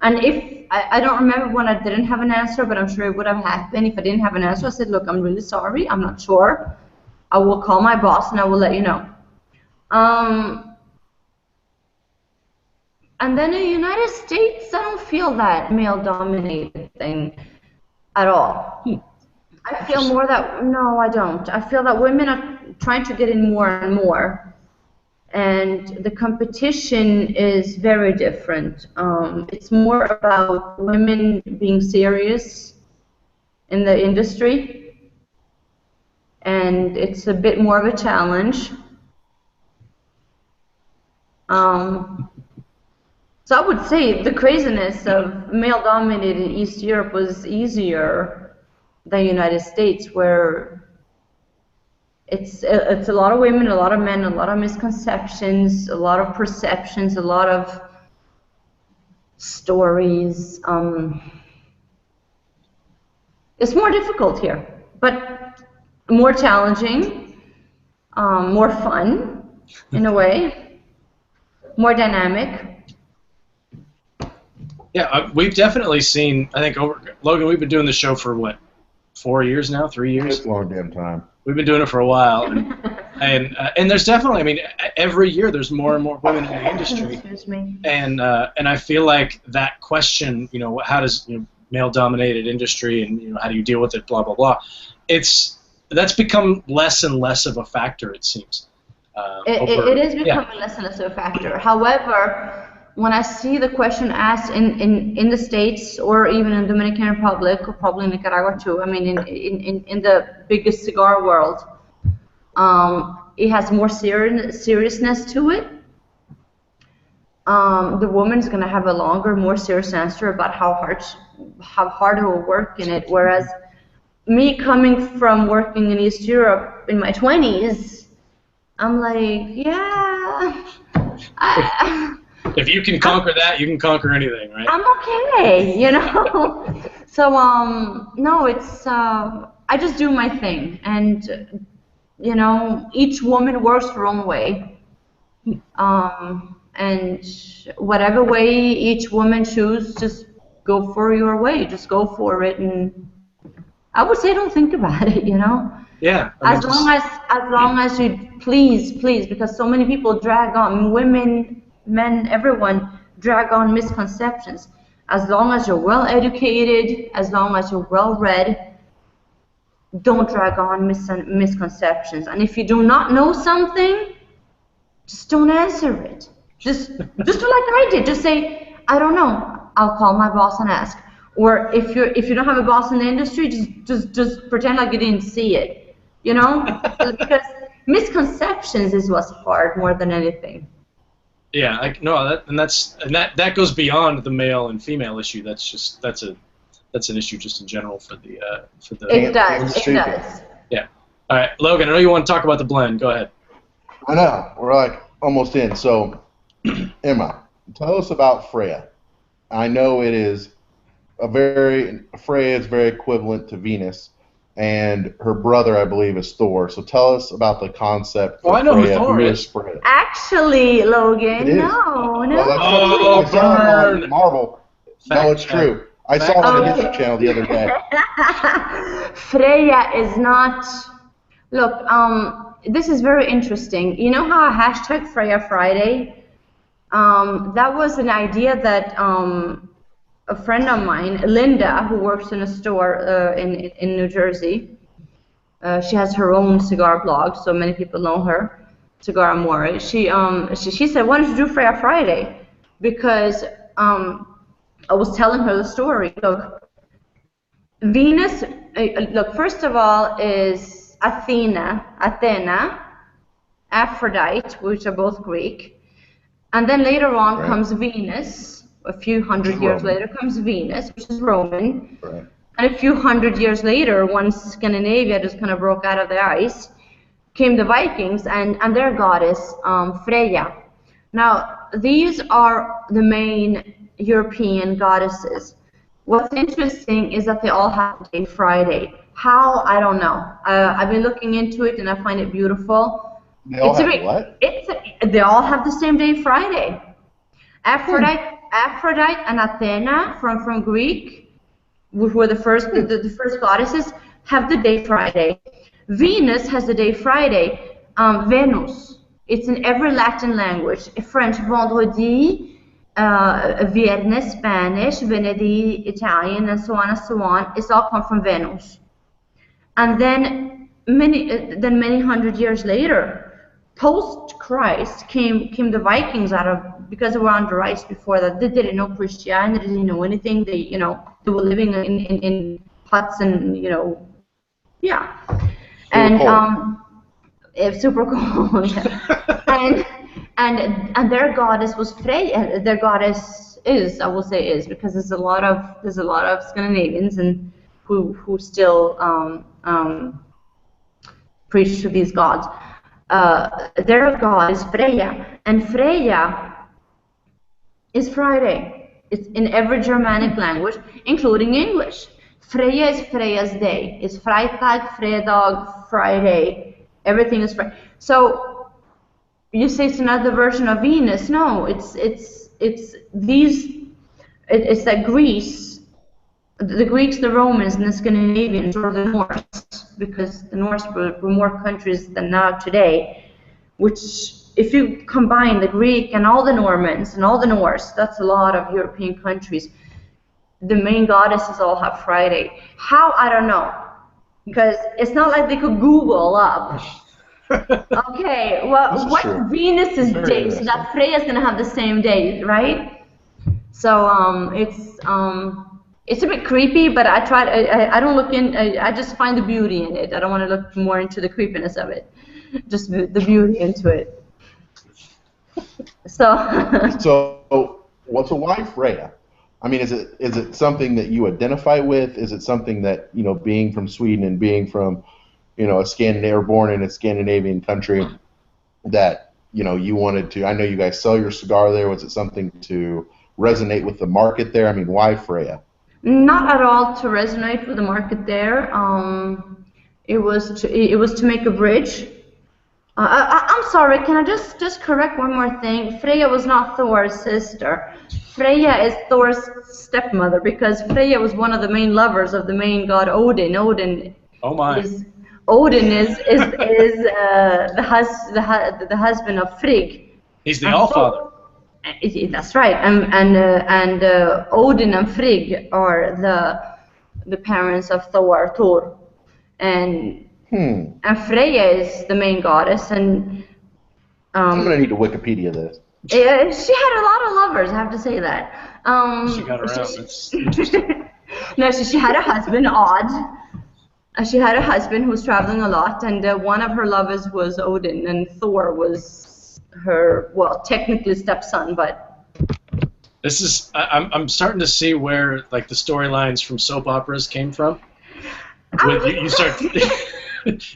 And if I don't remember when I didn't have an answer, but I'm sure it would have happened if I didn't have an answer. I said, "Look, I'm really sorry. I'm not sure. I will call my boss and I will let you know." And then in the United States, I don't feel that male-dominated thing at all. I feel more that, no, I don't. I feel that women are trying to get in more and more. And the competition is very different. It's more about women being serious in the industry. And it's a bit more of a challenge. So I would say the craziness of male-dominated East Europe was easier than United States, where it's a lot of women, a lot of men, a lot of misconceptions, a lot of perceptions, a lot of stories. It's more difficult here, but more challenging, more fun in a way, more dynamic. Yeah, we've definitely seen, I think, Logan, we've been doing the show for, what, 4 years now, 3 years? It's a long damn time. We've been doing it for a while. And there's definitely, I mean, every year there's more and more women in the industry. Excuse me. And I feel like that question, you know, how does, you know, male-dominated industry and, you know, how do you deal with it, blah, blah, blah, that's become less and less of a factor, it seems. It is becoming less and less of a factor. However, when I see the question asked in the States or even in Dominican Republic or probably in Nicaragua too, I mean in the biggest cigar world, it has more seriousness to it. The woman's going to have a longer, more serious answer about how hard it will work in it. Whereas me coming from working in East Europe in my 20s, I'm like, yeah. If you can conquer that, you can conquer anything, right? I'm okay, you know. So no, it's I just do my thing, and you know, each woman works her own way, and whatever way each woman chooses, just go for your way, just go for it, and I would say don't think about it, you know. Yeah. As long as you please, because so many people drag on, women, men, everyone drag on misconceptions. As long as you're well educated, as long as you're well read, don't drag on misconceptions. And if you do not know something, just don't answer it. Just do like I did. Just say, I don't know. I'll call my boss and ask. Or if you don't have a boss in the industry, just pretend like you didn't see it. You know, because misconceptions is what's hard more than anything. Yeah, that goes beyond the male and female issue. That's an issue just in general for the It does. Yeah. All right, Logan, I know you want to talk about the blend. Go ahead. I know, we're like almost in. So, Emma, tell us about Freya. I know it is Freya is very equivalent to Venus, and her brother, I believe, is Thor. So tell us about the concept of I know Freya. who Thor is. Freya. Actually, Logan, It is. no. Well, I saw it on Marvel. No, it's true. I saw it on the History Channel the other day. Freya is not. Look, this is very interesting. You know how hashtag Freya Friday? That was an idea that a friend of mine, Linda, who works in a store in New Jersey, She has her own cigar blog, so many people know her. Cigar Amore. She said, why don't you do Freya Friday? Because I was telling her the story. Look, Venus, look, first of all is Athena, Aphrodite, which are both Greek. And then later on comes Venus. A few hundred years later comes Venus, which is Roman. Right. And a few hundred years later, once Scandinavia just kind of broke out of the ice, came the Vikings and their goddess, Freya. Now, these are the main European goddesses. What's interesting is that they all have day Friday. How? I don't know. I've been looking into it and I find it beautiful. They all have what? They all have the same day Friday. Aphrodite and Athena from Greek, which were the first goddesses, have the day Friday. Venus has the day Friday. Venus. It's in every Latin language. French, vendredi. Viernes, Spanish, Venedi, Italian, and so on and so on. It's all come from Venus. And then many hundred years later, post Christ, came the Vikings out of, because they were under ice before that. They didn't know Christianity, they didn't know anything. They were living in huts and yeah. And it's super cold. And their goddess was Freya. Their goddess is, I will say, is, because there's a lot of Scandinavians and who still preach to these gods. Their god is Freya, and Freya is Friday. It's in every Germanic language, including English. Freya is Freya's day. It's Freitag, Fredag, Friday. Everything is Friday. So you say it's another version of Venus. No, it's that Greece, the Greeks, the Romans, and the Scandinavians, or the Norse, because the Norse were more countries than now today, which, if you combine the Greek and all the Normans and all the Norse, that's a lot of European countries. The main goddesses all have Friday. How? I don't know, because it's not like they could Google up. Okay, well, what's Venus's day? So that Freya's gonna have the same day, right? So it's a bit creepy, but I don't look in. I just find the beauty in it. I don't want to look more into the creepiness of it. Just the beauty into it. So why Freya? I mean, is it something that you identify with? Is it something that, being from Sweden and being from, born in a Scandinavian country, that, you wanted to, I know you guys sell your cigar there. Was it something to resonate with the market there? I mean, why Freya? Not at all to resonate with the market there. It was to make a bridge. I'm sorry, can I just correct one more thing? Freya was not Thor's sister. Freya is Thor's stepmother, because Freya was one of the main lovers of the main god Odin. Odin is the husband of Frigg. He's the Allfather. That's right. And Odin and Frigg are the parents of Thor. And Freya is the main goddess, and I'm gonna need to Wikipedia this. She had a lot of lovers, I have to say that. She got around. That's interesting. No, she had a husband, Odd. She had a husband who was traveling a lot, and one of her lovers was Odin, and Thor was her, well, technically stepson, but. This is, I'm starting to see where, like, the storylines from soap operas came from. You start,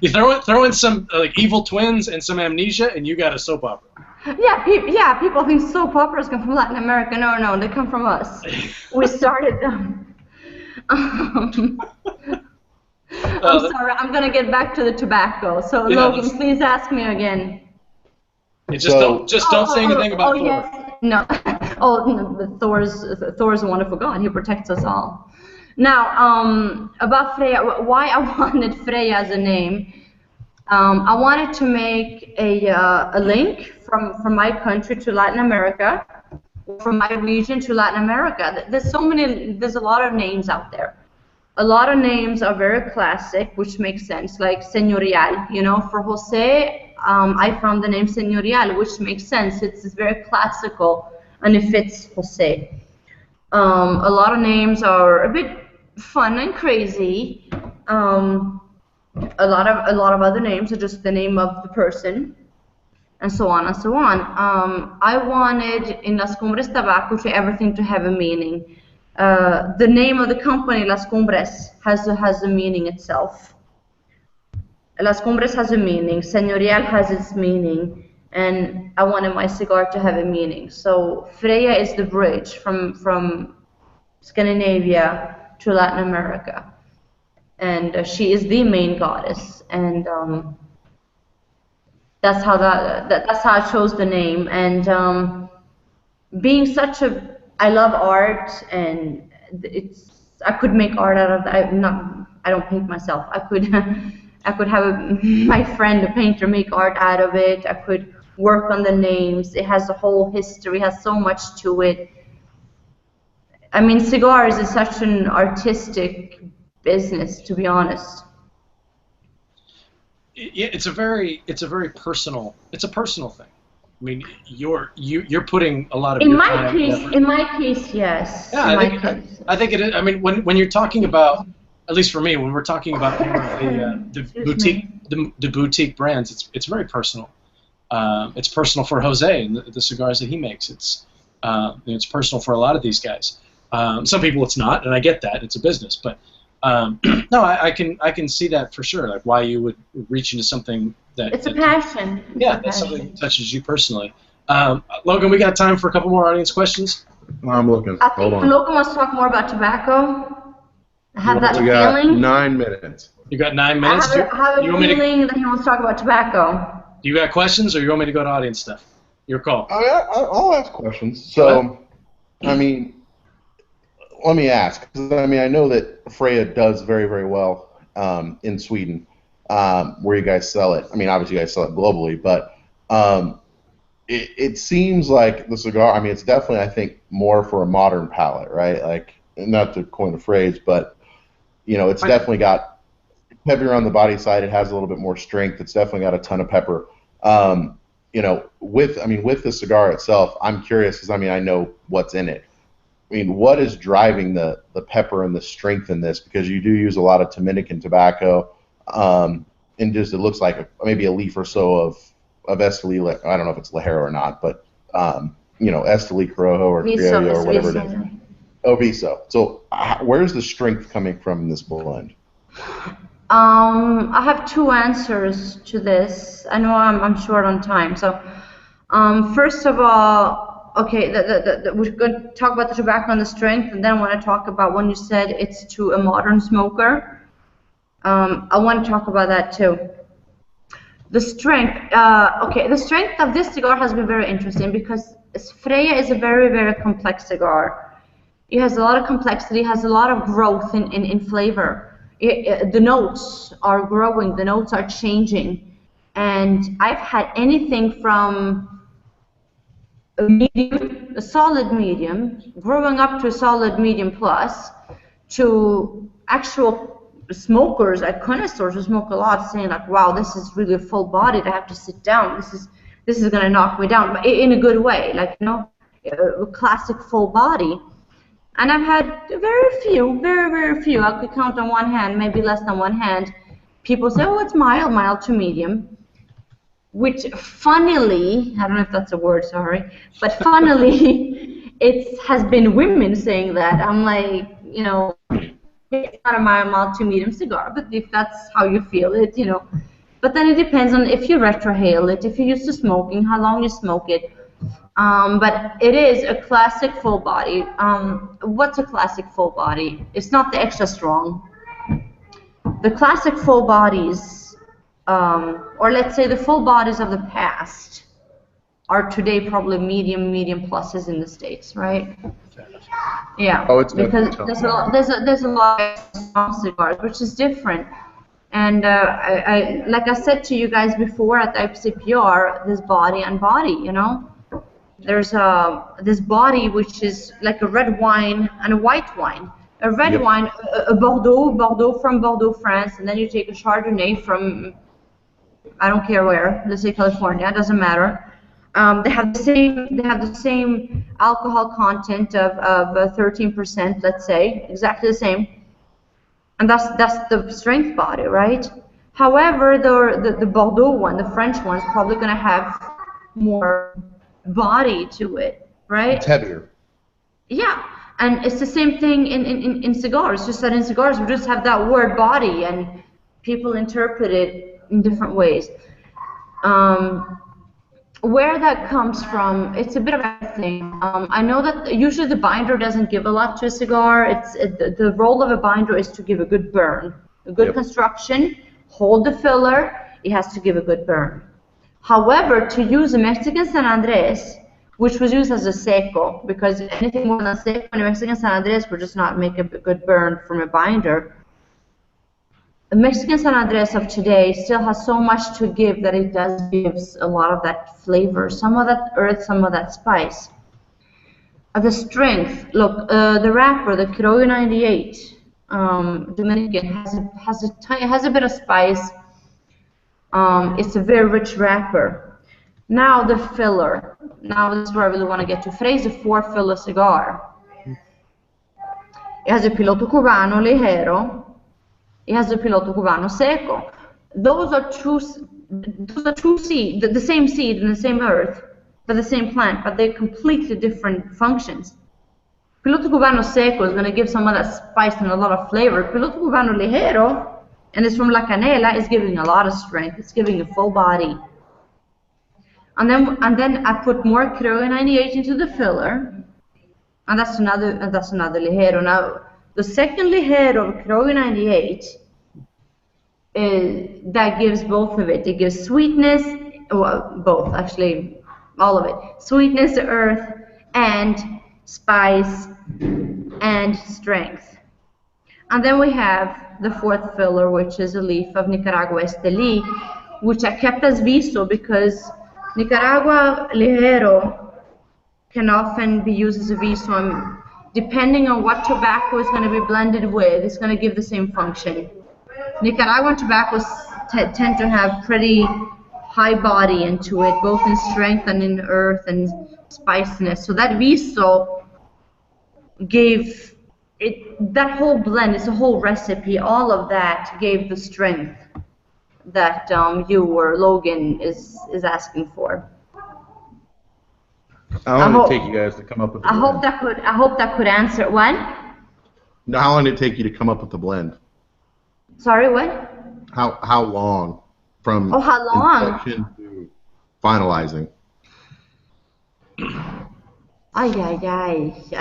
you throw in some like evil twins and some amnesia, and you got a soap opera. Yeah, people think soap operas come from Latin America. No, they come from us. We started them. I'm sorry, I'm gonna get back to the tobacco. So yeah, Logan, please ask me again. Don't say anything about Thor. Yes. No. No, Thor's a wonderful god. He protects us all. Now, about Freya, why I wanted Freya as a name. I wanted to make a link from my country to Latin America, from my region to Latin America. There's a lot of names out there. A lot of names are very classic, which makes sense, like Señorial. You know, for Jose, I found the name Señorial, which makes sense. It's very classical, and it fits Jose. A lot of names are a bit fun and crazy. A lot of other names are just the name of the person, and so on and so on. I wanted in Las Cumbres Tobacco to everything to have a meaning. The name of the company, Las Cumbres, has a meaning itself. Las Cumbres has a meaning. Señorial has its meaning, and I wanted my cigar to have a meaning. So Freya is the bridge from Scandinavia to Latin America, and she is the main goddess, and that's how that's how I chose the name. And being such a, I love art, and I could make art out of that. I don't paint myself. I could I could have my friend, a painter, make art out of it. I could work on the names. It has a whole history, has so much to it. I mean, cigars is such an artistic business, to be honest. Yeah, it's a very personal. It's a personal thing. I mean, you're putting a lot of your time and effort. In my case, yes. Yeah, I think it is. I mean, when you're talking about, at least for me, when we're talking about more of the boutique brands, it's very personal. It's personal for Jose and the cigars that he makes. It's personal for a lot of these guys. Some people it's not, and I get that. It's a business, but no, I can see that for sure. Like why you would reach into something that it's a passion. That's something that touches you personally. Logan, we got time for a couple more audience questions. I'm looking. I think Logan wants to talk more about tobacco. I have that we got feeling. 9 minutes. You got 9 minutes? I have a feeling that he wants to talk about tobacco. Do you got questions, or you want me to go to audience stuff? Your call. I'll ask questions. So, I mean, let me ask. 'Cause, I mean, I know that Freya does very, very well in Sweden, where you guys sell it. I mean, obviously you guys sell it globally, but it seems like the cigar, I mean, it's definitely, I think, more for a modern palate, right? Like, not to coin the phrase, but, you know, it's definitely got heavier on the body side. It has a little bit more strength. It's definitely got a ton of pepper. You know, with the cigar itself, I'm curious because, I mean, I know what's in it. I mean, what is driving the pepper and the strength in this? Because you do use a lot of Dominican tobacco, and just it looks like maybe a leaf or so of Esteli. I don't know if it's Ligero or not, but you know, Esteli Corojo or Criollo or whatever it is. Oh, Viso. So where's the strength coming from in this blend? I have two answers to this. I know I'm short on time. So first of all, okay, we're going to talk about the tobacco and the strength, and then I want to talk about when you said it's to a modern smoker. I want to talk about that too. The strength, okay, the strength of this cigar has been very interesting because Freya is a very, very complex cigar. It has a lot of complexity, has a lot of growth in flavor. The notes are growing, the notes are changing. And I've had anything from a solid medium, growing up to a solid medium plus, to actual smokers, like connoisseurs who smoke a lot, saying like, wow, this is really full-bodied, I have to sit down, this is gonna knock me down, but in a good way, like, you know, a classic full body. And I've had very few, very few, I could count on one hand, maybe less than one hand, people say, oh, it's mild to medium, which funnily, I don't know if that's a word, sorry, but funnily, it has been women saying that. I'm like, you know, it's not a mild to medium cigar, but if that's how you feel it, you know. But then it depends on if you retrohale it, if you're used to smoking, how long you smoke it. But it is a classic full body. What's a classic full body? It's not the extra strong. The classic full bodies, or let's say the full bodies of the past, are today probably medium pluses in the States, right? Yeah, oh, it's because there's a lot of strong cigars, which is different. And I like I said to you guys before at the IPCPR, there's body and body, you know. There's this body which is like a red wine and a white wine. A red wine, a Bordeaux from Bordeaux, France, and then you take a Chardonnay from, I don't care where, let's say California, it doesn't matter. They have the same alcohol content of 13%, let's say, exactly the same, and that's the strength body, right? However, the Bordeaux one, the French one, is probably going to have more body to it, right? It's heavier. Yeah, and it's the same thing in cigars, just that in cigars we just have that word body and people interpret it in different ways. Where that comes from, it's a bit of everything. I know that usually the binder doesn't give a lot to a cigar. The role of a binder is to give a good burn, a good construction, hold the filler, it has to give a good burn. However, to use a Mexican San Andres, which was used as a seco, because anything more than a seco in a Mexican San Andres would just not make a good burn from a binder. The Mexican San Andres of today still has so much to give that it does gives a lot of that flavor, some of that earth, some of that spice. The strength, look, the wrapper, the Criollo 98 Dominican has a bit of spice. It's a very rich wrapper. Now the filler. Now this is where I really want to get to. Freya is a 4-filler cigar. It has a Piloto Cubano Ligero. It has a Piloto Cubano Seco. Those are two seeds, the same seed in the same earth, but the same plant, but they're completely different functions. Piloto Cubano Seco is going to give some of that spice and a lot of flavor. Piloto Cubano Ligero, and it's from La Canela, is giving a lot of strength. It's giving a full body. And then I put more Criollo 98 into the filler, and that's another Ligero. Now the second Ligero of Criollo 98 that gives both of it. It gives sweetness, well, both actually, all of it. Sweetness, earth, and spice, and strength. And then we have the fourth filler, which is a leaf of Nicaragua Esteli, which I kept as viso because Nicaragua Ligero can often be used as a viso, and depending on what tobacco is going to be blended with, it's going to give the same function. Nicaraguan tobaccos tend to have pretty high body into it, both in strength and in earth and spiciness. So that viso gave it, that whole blend, it's a whole recipe, all of that gave the strength that you or Logan is asking for. How long did it take you guys to come up with the blend? I hope that could answer. What? Now, how long did it take you to come up with the blend? Sorry, what? How long from how long? inception to finalizing? I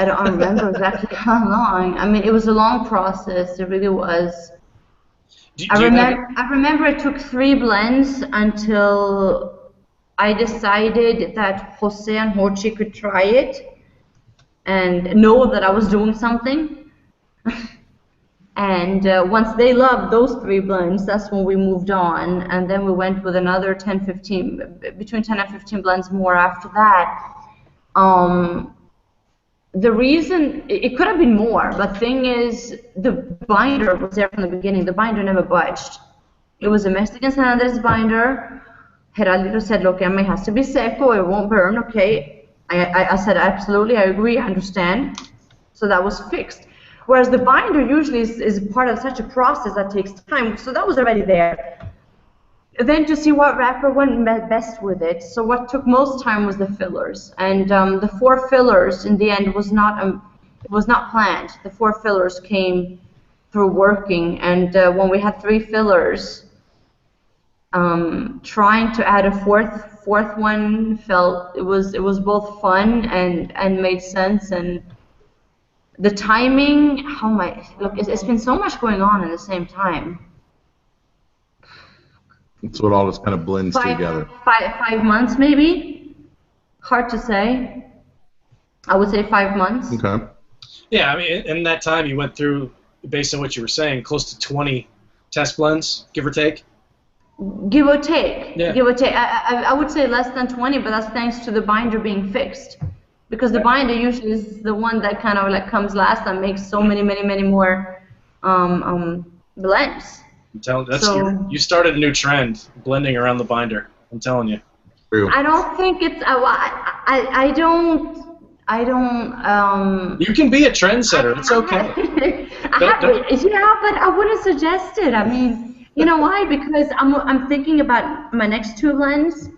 don't remember exactly how long. I mean, it was a long process. It really was. I remember it took 3 blends until I decided that Jose and Hochi could try it and know that I was doing something. And once they loved those 3 blends, that's when we moved on. And then we went with another 10, 15, between 10 and 15 blends more after that. The reason, it could have been more, but the thing is, the binder was there from the beginning. The binder never budged. It was a Mexican San Andres binder. Geraldito said, look, Emma, it has to be seco, it won't burn, okay. I said, absolutely, I agree, I understand. So that was fixed. Whereas the binder usually is part of such a process that takes time, so that was already there. Then to see what wrapper went best with it, so what took most time was the fillers. And the 4 fillers in the end was not planned. The 4 fillers came through working, and when we had 3 fillers, trying to add a fourth one felt it was both fun and made sense. And the timing, look, it's been so much going on at the same time. So it all just kind of blends together. 5 months maybe. Hard to say. I would say 5 months. Okay. Yeah, I mean, in that time you went through, based on what you were saying, close to 20 test blends, give or take. Give or take. Yeah. Give or take. I would say less than 20, but that's thanks to the binder being fixed. because the binder usually is the one that kind of like comes last and makes so many more blends. I'm telling you started a new trend, blending around the binder. I'm telling you. True. I don't think it's. I don't. You can be a trendsetter. It's okay. Yeah, but I wouldn't suggest it. I mean, you know why? Because I'm thinking about my next 2 blends,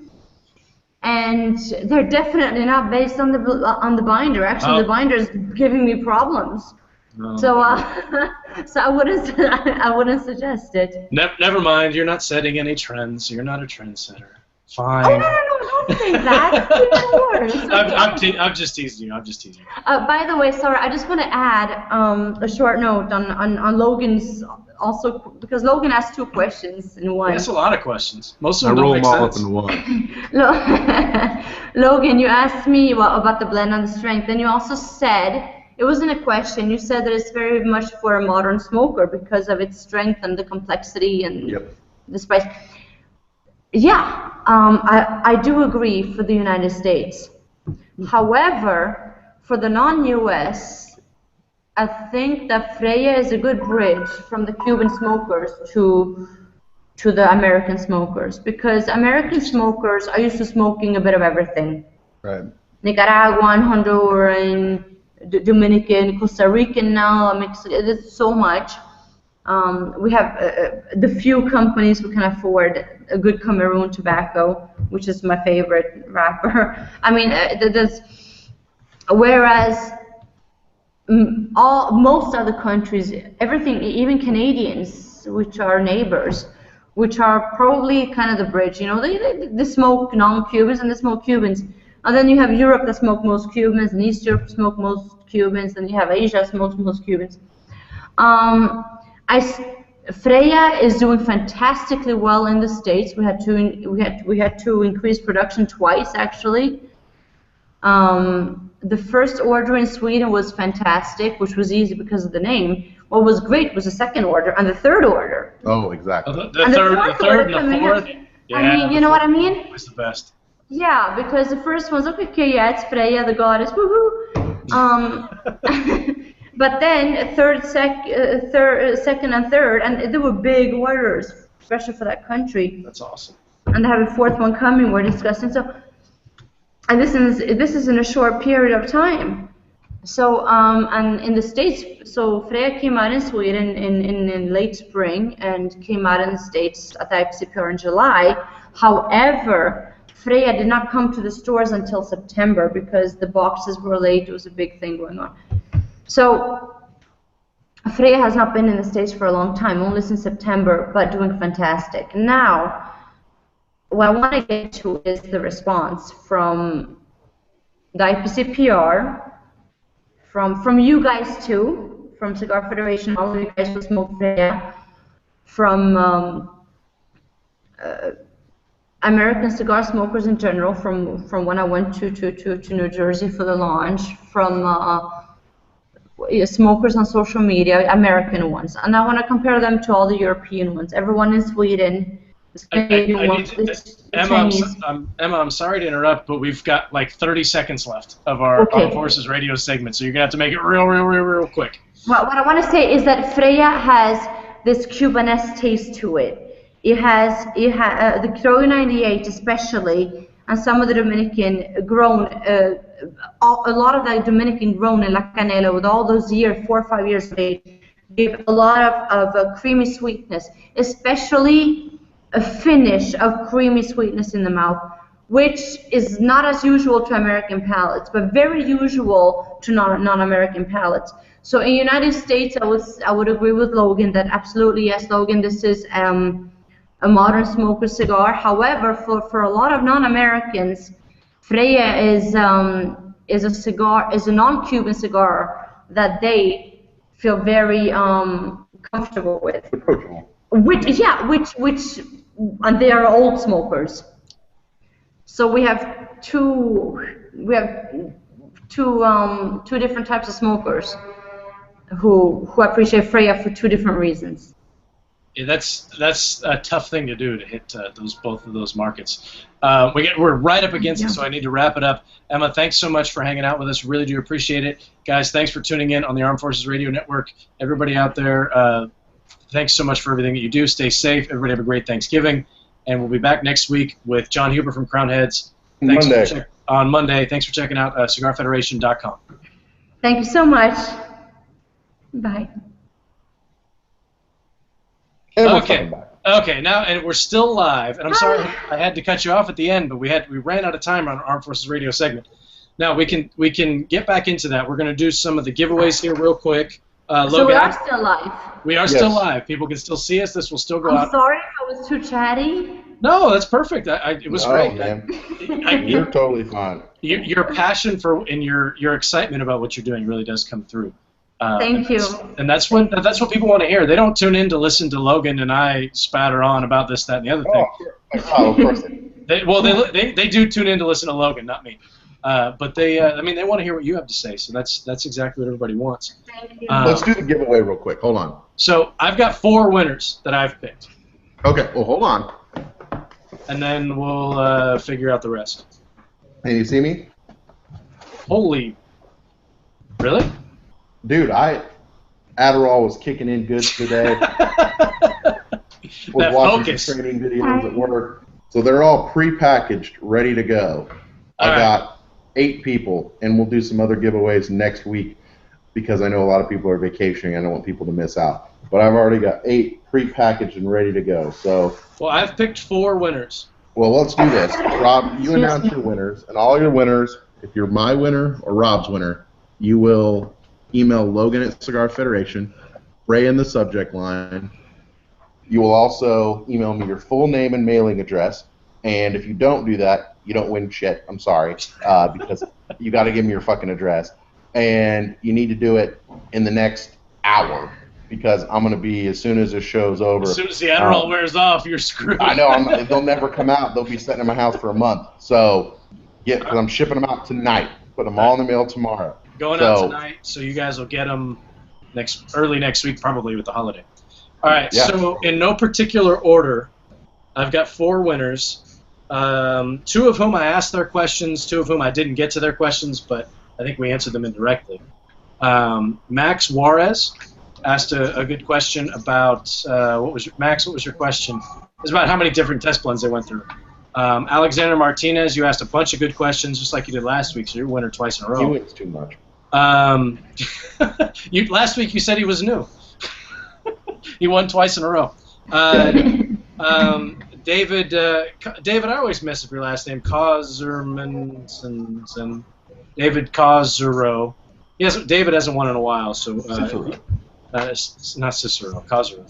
and they're definitely not based on the binder. Actually, the binder is giving me problems. No. So I wouldn't suggest it. Never mind. You're not setting any trends. You're not a trendsetter. Fine. Oh no! Don't say that. I'm just teasing you. By the way, sorry, I just want to add a short note on Logan's also, because Logan asked 2 questions in one. That's a lot of questions. Most of them roll don't them all make up sense. in one. Logan, you asked me about the blend and the strength, and you also said, it wasn't a question, you said that it's very much for a modern smoker because of its strength and the complexity and the spice. Yeah, I do agree for the United States. However, for the non-US, I think that Freya is a good bridge from the Cuban smokers to the American smokers, because American smokers are used to smoking a bit of everything. Right. Nicaraguan, Honduran, Dominican, Costa Rican now, Mexican, there's so much. We have the few companies who can afford a good Cameroon tobacco, which is my favorite wrapper. I mean, whereas most other countries, everything, even Canadians, which are neighbors, which are probably kind of the bridge, you know, they smoke non-Cubans and they smoke Cubans. And then you have Europe that smoke most Cubans, and East Europe smoke most Cubans, and you have Asia smokes most Cubans. Freya is doing fantastically well in the States. We had to increase production twice, actually. The first order in Sweden was fantastic, which was easy because of the name. What was great was the second order and the third order. Oh, exactly. The third and the fourth. Yeah, I mean, you know what I mean? It was the best. Yeah, because the first one's okay, yeah, it's Freya, the goddess, woohoo. But then second and third, and they were big orders, especially for that country. That's awesome. And they have a 4th one coming. We're discussing. So, and this is in a short period of time. So, and in the States, so Freya came out in Sweden in late spring and came out in the States at the IPCPR in July. However, Freya did not come to the stores until September because the boxes were late. It was a big thing going on. So Freya has not been in the States for a long time, only since September, but doing fantastic. Now, what I want to get to is the response from the IPCPR, from you guys too, from Cigar Federation, all of you guys who smoke Freya, from American cigar smokers in general, from when I went to New Jersey for the launch, from smokers on social media, American ones, and I want to compare them to all the European ones. Everyone in Sweden, the Canadian ones, Emma, I'm sorry to interrupt, but we've got like 30 seconds left of our Armed Forces radio segment, so you're gonna have to make it real quick. Well, what I want to say is that Freya has this Cubanesque taste to it. It has the Crow 98 especially, and some of the Dominican grown. A lot of the Dominican grown in La Canela with all those 4 or 5 years of age give a lot of creamy sweetness, especially a finish of creamy sweetness in the mouth, which is not as usual to American palates, but very usual to non-American palates. So in the United States, I would agree with Logan that absolutely, yes, Logan, this is a modern smoker cigar. However, for a lot of non-Americans, Freya is a cigar, is a non-Cuban cigar that they feel very comfortable with. Approachable. Which, and they are old smokers. So we have two different types of smokers who appreciate Freya for 2 different reasons. That's a tough thing to do, to hit both of those markets. We're right up against it, so I need to wrap it up. Emma, thanks so much for hanging out with us. Really do appreciate it. Guys, thanks for tuning in on the Armed Forces Radio Network. Everybody out there, thanks so much for everything that you do. Stay safe. Everybody have a great Thanksgiving. And we'll be back next week with John Huber from Crown Heads. On Monday. Thanks for checking out CigarFederation.com. Thank you so much. Bye. Okay. Now, and we're still live. And I'm sorry I had to cut you off at the end, but we ran out of time on our Armed Forces Radio segment. Now we can get back into that. We're going to do some of the giveaways here real quick. Logan, so we are still live. We are still live. People can still see us. This will still go out. I'm sorry if I was too chatty. No, that's perfect. It was great. Man. You're totally fine. Your passion and your excitement about what you're doing really does come through. Thank you. And that's what people want to hear. They don't tune in to listen to Logan and I spatter on about this, that, and the other thing. Oh, of course. They do tune in to listen to Logan, not me. But they want to hear what you have to say. So that's exactly what everybody wants. Thank you. Let's do the giveaway real quick. Hold on. So I've got 4 winners that I've picked. Okay. Well, hold on. And then we'll figure out the rest. Hey, you see me? Holy. Really? Dude, Adderall was kicking in good today. Was watching some training videos at work. So they're all pre-packaged, ready to go. I got 8 people, and we'll do some other giveaways next week because I know a lot of people are vacationing. I don't want people to miss out. But I've already got 8 pre-packaged and ready to go. So. Well, I've picked 4 winners. Well, let's do this. Rob, you announce your winners, and all your winners, if you're my winner or Rob's winner, you will email Logan at Cigar Federation, Freya in the subject line. You will also email me your full name and mailing address. And if you don't do that, you don't win shit. I'm sorry, because you got to give me your fucking address. And you need to do it in the next hour because I'm going to be, as soon as this show's over. As soon as the Adderall wears off, you're screwed. I know. They'll never come out. They'll be sitting in my house for a month. So, because I'm shipping them out tonight. Put them all in the mail tomorrow. Going out tonight, so you guys will get them early next week, probably with the holiday. All right, so in no particular order, I've got 4 winners, 2 of whom I asked their questions, 2 of whom I didn't get to their questions, but I think we answered them indirectly. Max Juarez asked a good question about, what was your question? It was about how many different test blends they went through. Alexander Martinez, you asked a bunch of good questions, just like you did last week, so you're a winner twice in a row. He wins too much. Last week you said he was new. He won twice in a row. David, I always mess up your last name. Kozermanson. David Kozero. Yes, David hasn't won in a while, so it's not Cicero. Kozero.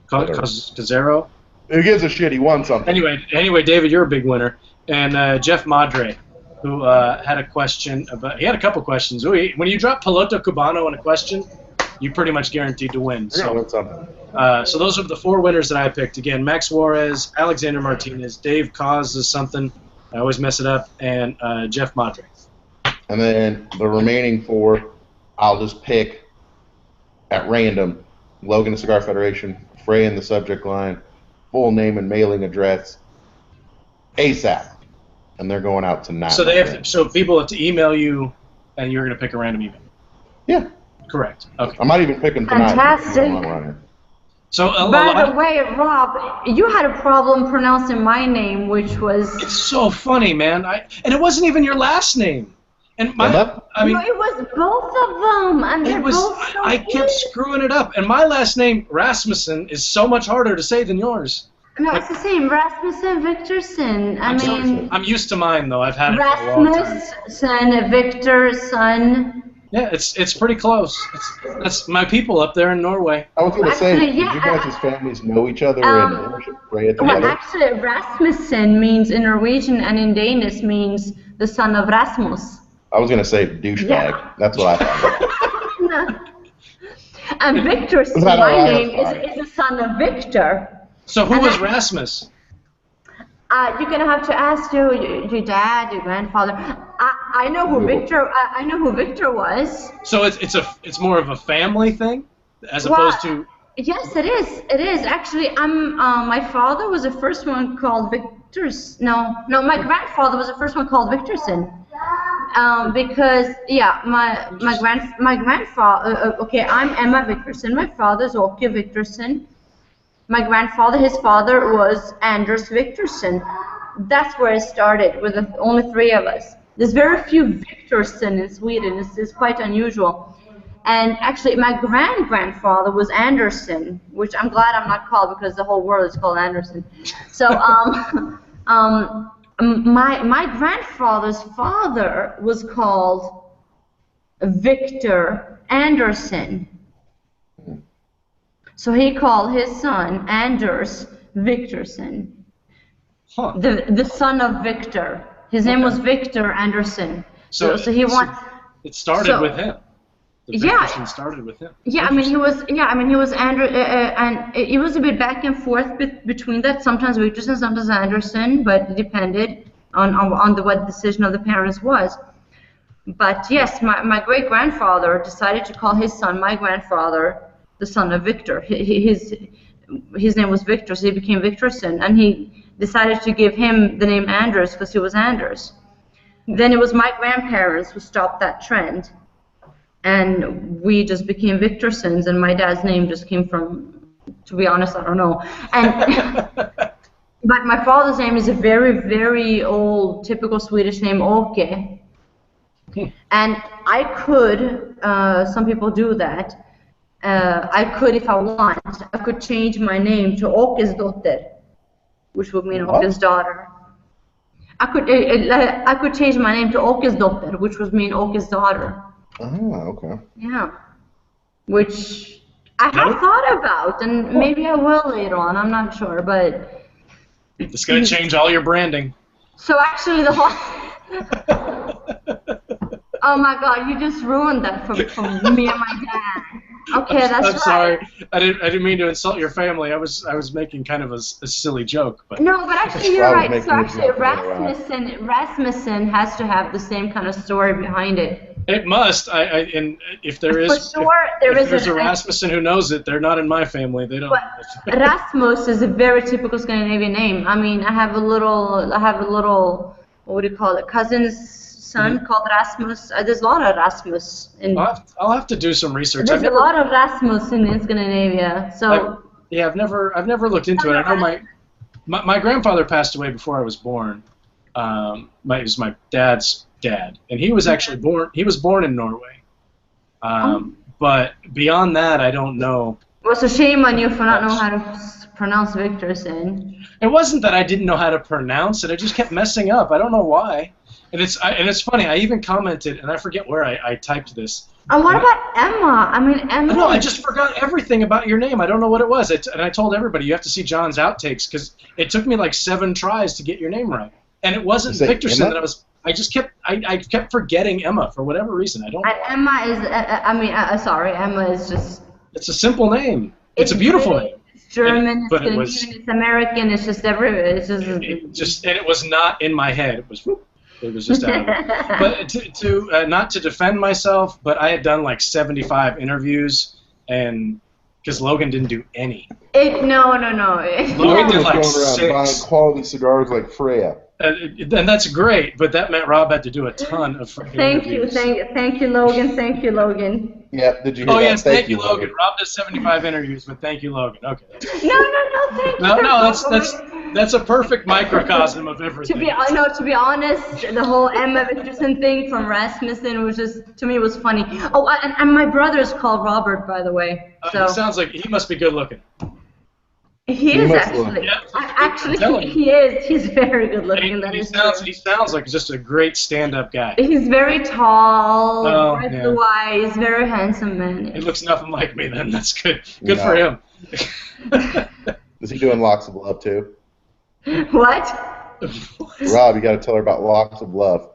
Kozero. Who gives a shit? He won something. Anyway, David, you're a big winner. And Jeff Madre, who had a question about. He had a couple questions. When you drop Piloto Cubano in a question, you pretty much guaranteed to win. You're gonna win something. So those are the 4 winners that I picked. Again, Max Juarez, Alexander Martinez, Dave Cause is something. I always mess it up, and Jeff Madre. And then the remaining 4, I'll just pick at random. Logan at Cigar Federation, Freya in the subject line, full name and mailing address, ASAP, and they're going out tonight. So people have to email you, and you're going to pick a random email. Yeah. Correct. Okay. I might even pick them tonight. Fantastic. So, by the way, Rob, you had a problem pronouncing my name, which was. It's so funny, man. And it wasn't even your last name. And no, it was both of them, and they're both so I kept screwing it up. And my last name, Rasmussen, is so much harder to say than yours. No, it's the same. Rasmussen Viktorsson. I'm used to mine though. I've had it for a long time. Rasmussen Viktorsson. Yeah, it's pretty close. That's my people up there in Norway. I was going to say, did you guys' families know each other and pray together? Well, actually, Rasmussen means in Norwegian and in Danish means the son of Rasmus. I was going to say douchebag. Yeah. That's what I thought. No. And Viktorsson, my name, is the son of Victor. So who was Rasmus? You're gonna have to ask your dad, your grandfather. I know who Victor. I know who Victor was. So it's more of a family thing, as opposed to. Yes, it is. It is actually. My father was the first one called Victor's. No, my grandfather was the first one called Viktorsson. Because yeah, my grandfather. Okay, I'm Emma Viktorsson. My father's Åke Viktorsson. My grandfather, his father was Anders Viktorsson. That's where it started, with only three of us. There's very few Viktorsson in Sweden. It's quite unusual. And actually, my grandfather was Andersson, which I'm glad I'm not called, because the whole world is called Andersson. So my grandfather's father was called Victor Andersson. So he called his son Anders Viktorsson, the son of Victor. His name was Victor Andersson. So he wants. It started with him. The Viktorsson started with him. Yeah, I mean he was. Yeah, I mean he was and it was a bit back and forth between that. Sometimes Viktorsson, sometimes Andersson, but it depended on what the decision of the parents was. But yes, my great grandfather decided to call his son, my grandfather, the son of Victor. His name was Victor, so he became Viktorsson, and he decided to give him the name Anders because he was Anders. Then it was my grandparents who stopped that trend, and we just became Viktorssons, and my dad's name just came from, to be honest, I don't know. And but my father's name is a very, very old, typical Swedish name, Åke. And I could, some people do that, I could, if I want, I could change my name to Åkes dotter, which would mean Åke's daughter. I could change my name to Åkes dotter, which would mean Åke's daughter. Oh, okay. Yeah, which I have thought about, and maybe I will later on. I'm not sure, but it's going to change all your branding. So actually, the whole. Oh my God! You just ruined that for me and my dad. Okay, that's right. I'm sorry. I didn't mean to insult your family. I was making kind of a silly joke, but no, but actually you're right. So actually, Rasmussen has to have the same kind of story behind it. It must. And if there is, for sure, if there's a Rasmussen who knows it, they're not in my family. They don't. But Rasmus is a very typical Scandinavian name. I mean, I have a little, what do you call it, cousin's son called Rasmus. There's a lot of Rasmus in. I'll have to do some research. There's a lot of Rasmus in Scandinavia. So. I've never looked into it. I know my grandfather passed away before I was born. It was my dad's dad, and he was actually born. He was born in Norway. But beyond that, I don't know. Well, so shame on you for not knowing how to pronounce Viktorsson. It wasn't that I didn't know how to pronounce it. I just kept messing up. I don't know why. And it's funny. I even commented, and I forget where I typed this. And what about Emma? I mean, Emma. No, I just forgot everything about your name. I don't know what it was. And I told everybody, you have to see John's outtakes, because it took me like 7 tries to get your name right. And it wasn't Viktorsson that I kept forgetting Emma for whatever reason. I don't know. And Emma is, sorry, Emma is just. It's a simple name. It's a beautiful name. It's German, it's Canadian, it's American, it's just everywhere. And it was not in my head. It was just out of it. But to not to defend myself, but I had done like 75 interviews, and because Logan didn't do any. No. Logan did like 6. Going around buying quality cigars like Freya. And that's great, but that meant Rob had to do a ton of freaking interviews. Thank you, Logan. Thank you, Logan. Yeah, did you hear that? Oh, yes, thank you, Logan. Rob does 75 interviews, but thank you, Logan. Okay. No, thank you. No, that's a perfect microcosm of everything. To be honest, the whole Emma Viktorsson thing from Rasmussen was just, to me, was funny. Oh, and my brother is called Robert, by the way. So. He sounds like he must be good looking. He is actually. Yeah, actually, he is. He's very good looking. He sounds like just a great stand-up guy. He's very tall, bright blue eyes, very handsome man. He looks nothing like me. Then that's good. Good for him. Is he doing Locks of Love too? What? Rob, you got to tell her about Locks of Love.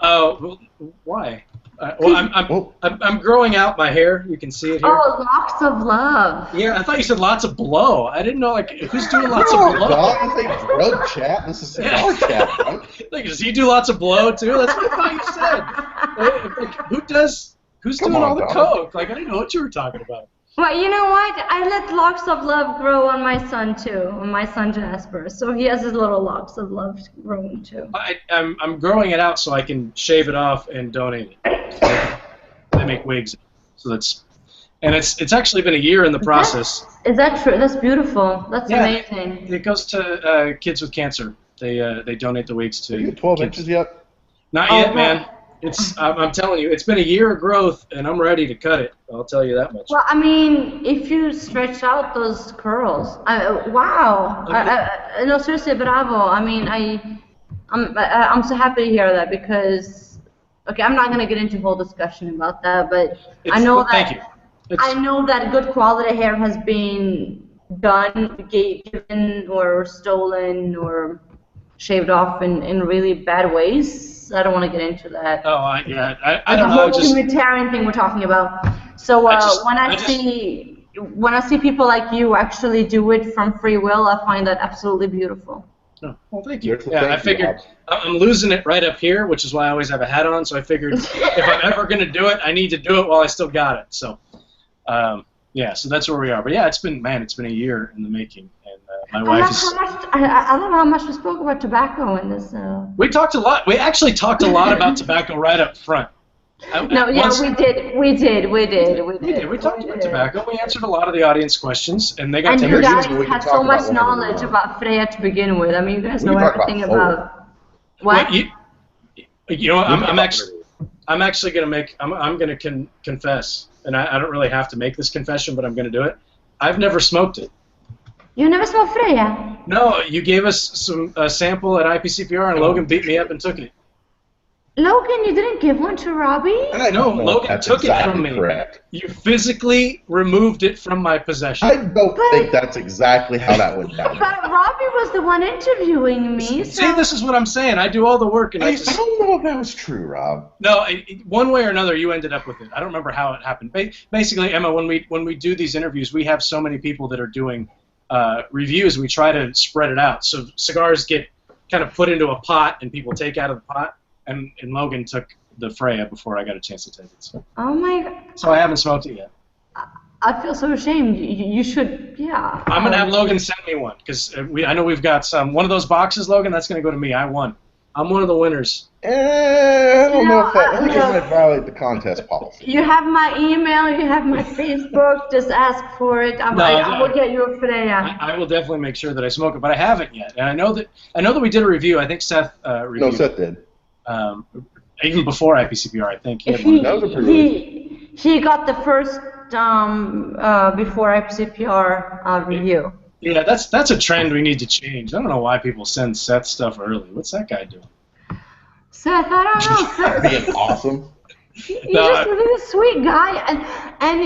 Oh, well, why? I'm growing out my hair. You can see it here. Oh, Locks of Love. Yeah, I thought you said lots of blow. I didn't know, like, who's doing lots of blow? God, this ain't drug chat. This is cigar chat. Like, does he do lots of blow too? That's what I thought you said. Like, who's doing all the coke? Like, I didn't know what you were talking about. Well, you know what? I let locks of love grow on my son too, on my son Jasper. So he has his little locks of love growing too. I'm growing it out so I can shave it off and donate it. They make wigs, so it's actually been a year in the process. Is that true? That's beautiful. That's amazing. It goes to kids with cancer. They donate the wigs to. Are you 12 kids. inches yet? Not yet, man. I'm telling you, it's been a year of growth, and I'm ready to cut it. I'll tell you that much. Well, I mean, if you stretch out those curls, wow. Okay. No, seriously, bravo. I mean, I'm so happy to hear that because, okay, I'm not gonna get into a whole discussion about that, but I know that good quality hair has been done, given, or stolen, or shaved off in really bad ways. I don't want to get into that. Oh, I don't know. The whole humanitarian thing we're talking about. So when I see people like you actually do it from free will, I find that absolutely beautiful. Oh, well, thank you. Yeah, I figured I'm losing it right up here, which is why I always have a hat on. So I figured if I'm ever going to do it, I need to do it while I still got it. So, so that's where we are. But yeah, it's been a year in the making. My wife is. I love how much we spoke about tobacco in this. We talked a lot. We actually talked a lot about tobacco right up front. We did. We talked about tobacco. We answered a lot of the audience questions, and they got to hear. You guys had so much knowledge about Freya to begin with. I mean, you guys know everything about. What? I'm actually going to confess, and I don't really have to make this confession, but I'm going to do it. I've never smoked it. You never smoked Freya? No, you gave us a sample at IPCPR, and Logan beat me up and took it. Logan, you didn't give one to Robbie? No, Logan took it from me. Correct. You physically removed it from my possession. I don't think that's exactly how that went down. But Robbie was the one interviewing me. See, this is what I'm saying. I do all the work, and I don't know if that was true, Rob. No, one way or another, you ended up with it. I don't remember how it happened. Basically, Emma, when we do these interviews, we have so many people that are doing reviews. We try to spread it out, so cigars get kind of put into a pot, and people take out of the pot. And Logan took the Freya before I got a chance to take it. So. Oh my God. So I haven't smoked it yet. I feel so ashamed. You should, yeah. I'm gonna have Logan send me one because I know we've got one of those boxes, Logan. That's gonna go to me. I won. I'm one of the winners. I don't know if that. I think it might violate the contest policy. You have my email. You have my Facebook. Just ask for it. I will get you a Freya. I will definitely make sure that I smoke it, but I haven't yet. And I know that we did a review. I think Seth reviewed. No, Seth did. Even before IPCPR, I think. He got the first before IPCPR review. Yeah, that's a trend we need to change. I don't know why people send Seth stuff early. What's that guy doing? Seth, I don't know. Being awesome. He's just a really sweet guy, and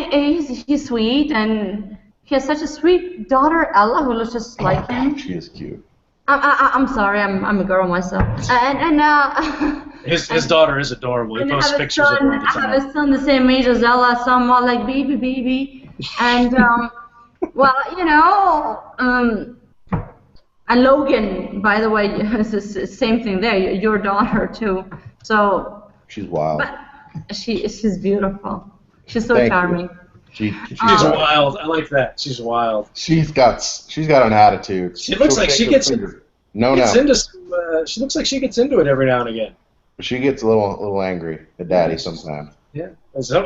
he's sweet, and he has such a sweet daughter, Ella, who looks just like him. She is cute. I'm sorry, I'm a girl myself. His daughter is adorable. He posts pictures of her all the time. I have a son the same age as Ella, so I'm all like, baby. And, well, and Logan, by the way, it's the same thing there. Your daughter, too. So. She's wild. But she's beautiful. She's so charming. She's wild. I like that. She's wild. She's got an attitude. She looks like she gets into. She looks like she gets into it every now and again. She gets a little angry at Daddy sometimes. Yeah,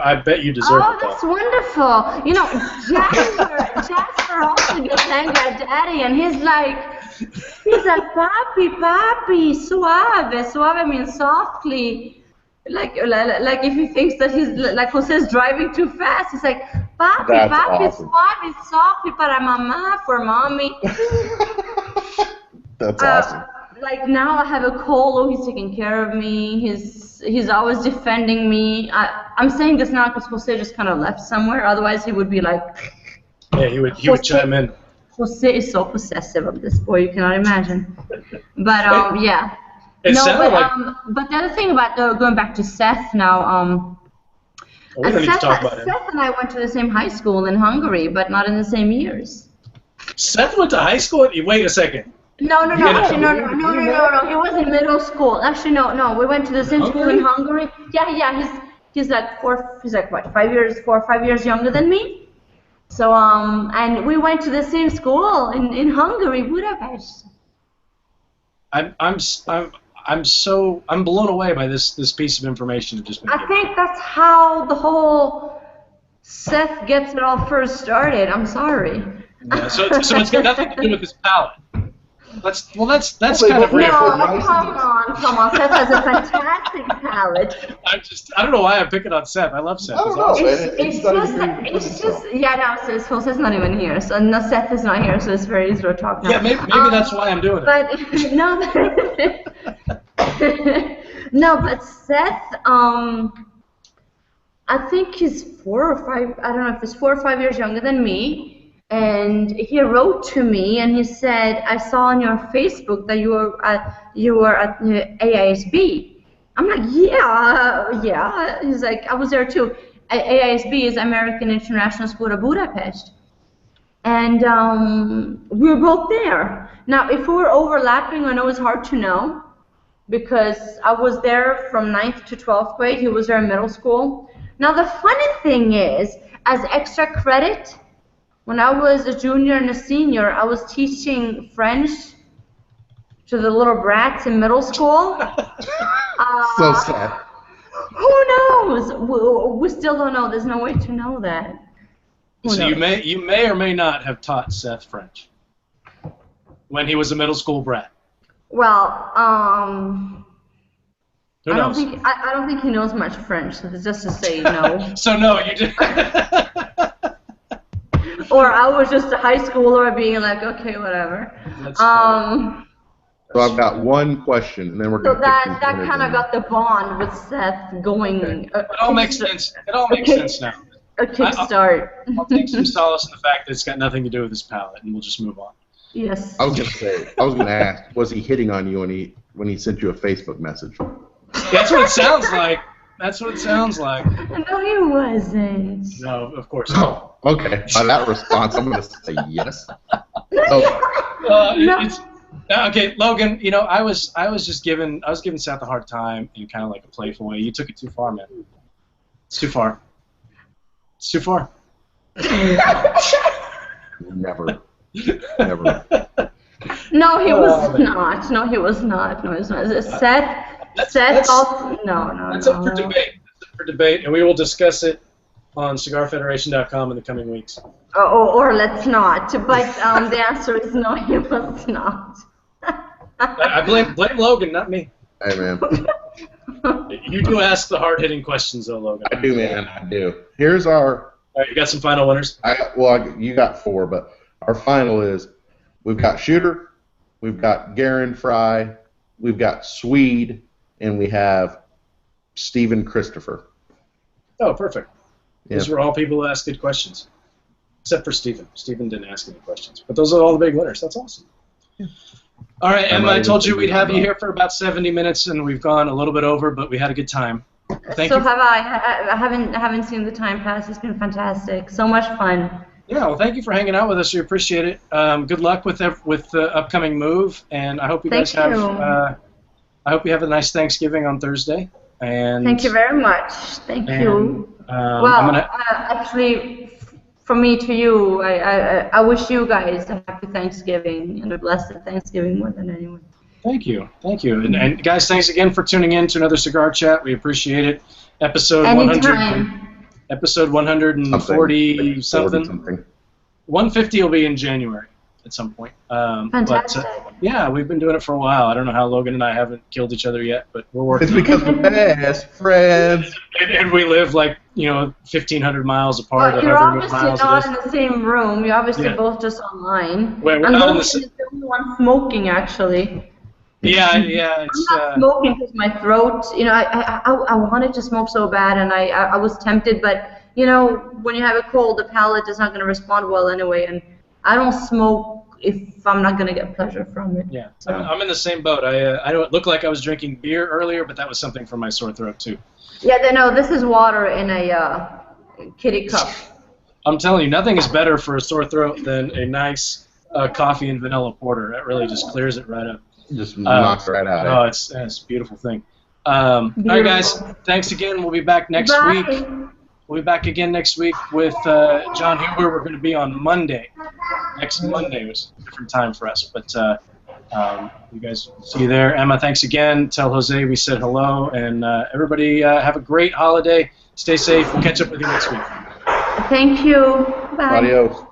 I bet you deserve it. Oh, that's wonderful. Jasper also gets angry at Daddy, and he's like, papi, suave. Suave means softly. Like if he thinks that he's like Jose's driving too fast, he's like, papi, awesome. Suave, softly para mamá, for mommy. That's awesome. Like now I have a Colo, he's taking care of me. He's always defending me. I'm saying this now because Jose just kind of left somewhere. Otherwise he would be like. Yeah, he would chime in. Jose is so possessive of this boy, you cannot imagine. But yeah. But the other thing about going back to Seth now, Seth and I went to the same high school in Hungary, but not in the same years. Seth went to high school? Wait a second. No. Actually, no. He was in middle school. Actually, no. We went to the same school in Hungary. Yeah. He's like 4 or 5 years younger than me. So and we went to the same school in Hungary, Budapest. I'm blown away by this piece of information you've just been I given. think that's how the whole Seth gets it all first started. I'm sorry. Yeah, so it's got nothing to do with his palate. That's kind of No, reaffirming. come on. Seth has a fantastic palate. I don't know why I'm picking on Seth. I love Seth. I don't know. It's just, yeah, no, so Seth's not even here. So no, Seth is not here, so it's very easy to talk now. Yeah, maybe that's why I'm doing it. But no, no, but Seth, I think he's 4 or 5. I don't know if he's 4 or 5 years younger than me. And he wrote to me and he said, "I saw on your Facebook that you were at AISB." I'm like, yeah. He's like, "I was there too." AISB is American International School of Budapest, and we were both there. Now, if we were overlapping, I know it's hard to know because I was there from 9th to 12th grade. He was there in middle school. Now, the funny thing is, as extra credit, when I was a junior and a senior, I was teaching French to the little brats in middle school. So sad. Who knows? We still don't know. There's no way to know that. So you may or may not have taught Seth French when he was a middle school brat. Well, Who knows? I don't think he knows much French. Just to say no. So no, you did. Or I was just a high schooler being like, okay, whatever. So I've got one question, and then we're going So that kind of got the bond with Seth going. Okay. It all makes sense. It all makes sense now. A kickstart. I'll take some solace in the fact that it's got nothing to do with his palate, and we'll just move on. Yes. I was going to ask, was he hitting on you when he sent you a Facebook message? That's what it sounds like. That's what it sounds like. No, he wasn't. No, of course not. Oh, okay. By that response, I'm going to say yes. No. Okay, Logan. You know, I was giving Seth a hard time in kind of like a playful way. You took it too far, man. It's too far. It's too far. Never. No, he was not. No, he was not. Seth also, no. That's up for debate. That's up for debate, and we will discuss it on CigarFederation.com in the coming weeks. Or let's not. But the answer is no, he was not. I blame Logan, not me. Hey, man. You do ask the hard-hitting questions, though, Logan. I do, man. I do. Here's our... All right, you got some final winners? You got 4, but our final is we've got Shooter, we've got Garen Fry, we've got Swede, and we have Stephen Christopher. Oh, perfect. Yeah. These were all people who asked good questions. Except for Stephen. Stephen didn't ask any questions. But those are all the big winners. That's awesome. Yeah. All right, Emma, I told you we'd have you here for about 70 minutes, and we've gone a little bit over, but we had a good time. Thank you. Have I. I haven't seen the time pass. It's been fantastic. So much fun. Yeah, well, thank you for hanging out with us. We appreciate it. Good luck with the upcoming move, and I hope you guys have. I hope you have a nice Thanksgiving on Thursday. And thank you very much. Thank you. Actually, from me to you, I wish you guys a happy Thanksgiving and a blessed Thanksgiving more than anyone. Thank you. And guys, thanks again for tuning in to another Cigar Chat. We appreciate it. Episode 140 something. 150 will be in January at some point. Fantastic. But, yeah, we've been doing it for a while. I don't know how Logan and I haven't killed each other yet, but we're working. It's because we're best friends. And we live 1,500 miles apart. You're obviously not in the same room. You're obviously both just online. Wait, we're not in the same. I'm the only one smoking, actually. Yeah. I'm not smoking because my throat. I wanted to smoke so bad, and I was tempted, but when you have a cold, the palate is not going to respond well anyway, and I don't smoke if I'm not going to get pleasure from it. Yeah, so. I'm in the same boat. I know it looked like I was drinking beer earlier, but that was something for my sore throat too. Yeah, no, this is water in a kitty cup. I'm telling you, nothing is better for a sore throat than a nice coffee and vanilla porter. That really just clears it right up. Just knocks right out. Oh, it's a beautiful thing. All right, guys. Thanks again. We'll be back next week. We'll be back again next week with John Huber. We're going to be on Monday, next Monday, which is a different time for us. But you guys see you there. Emma, thanks again. Tell Jose we said hello. And everybody have a great holiday. Stay safe. We'll catch up with you next week. Thank you. Bye. Adios.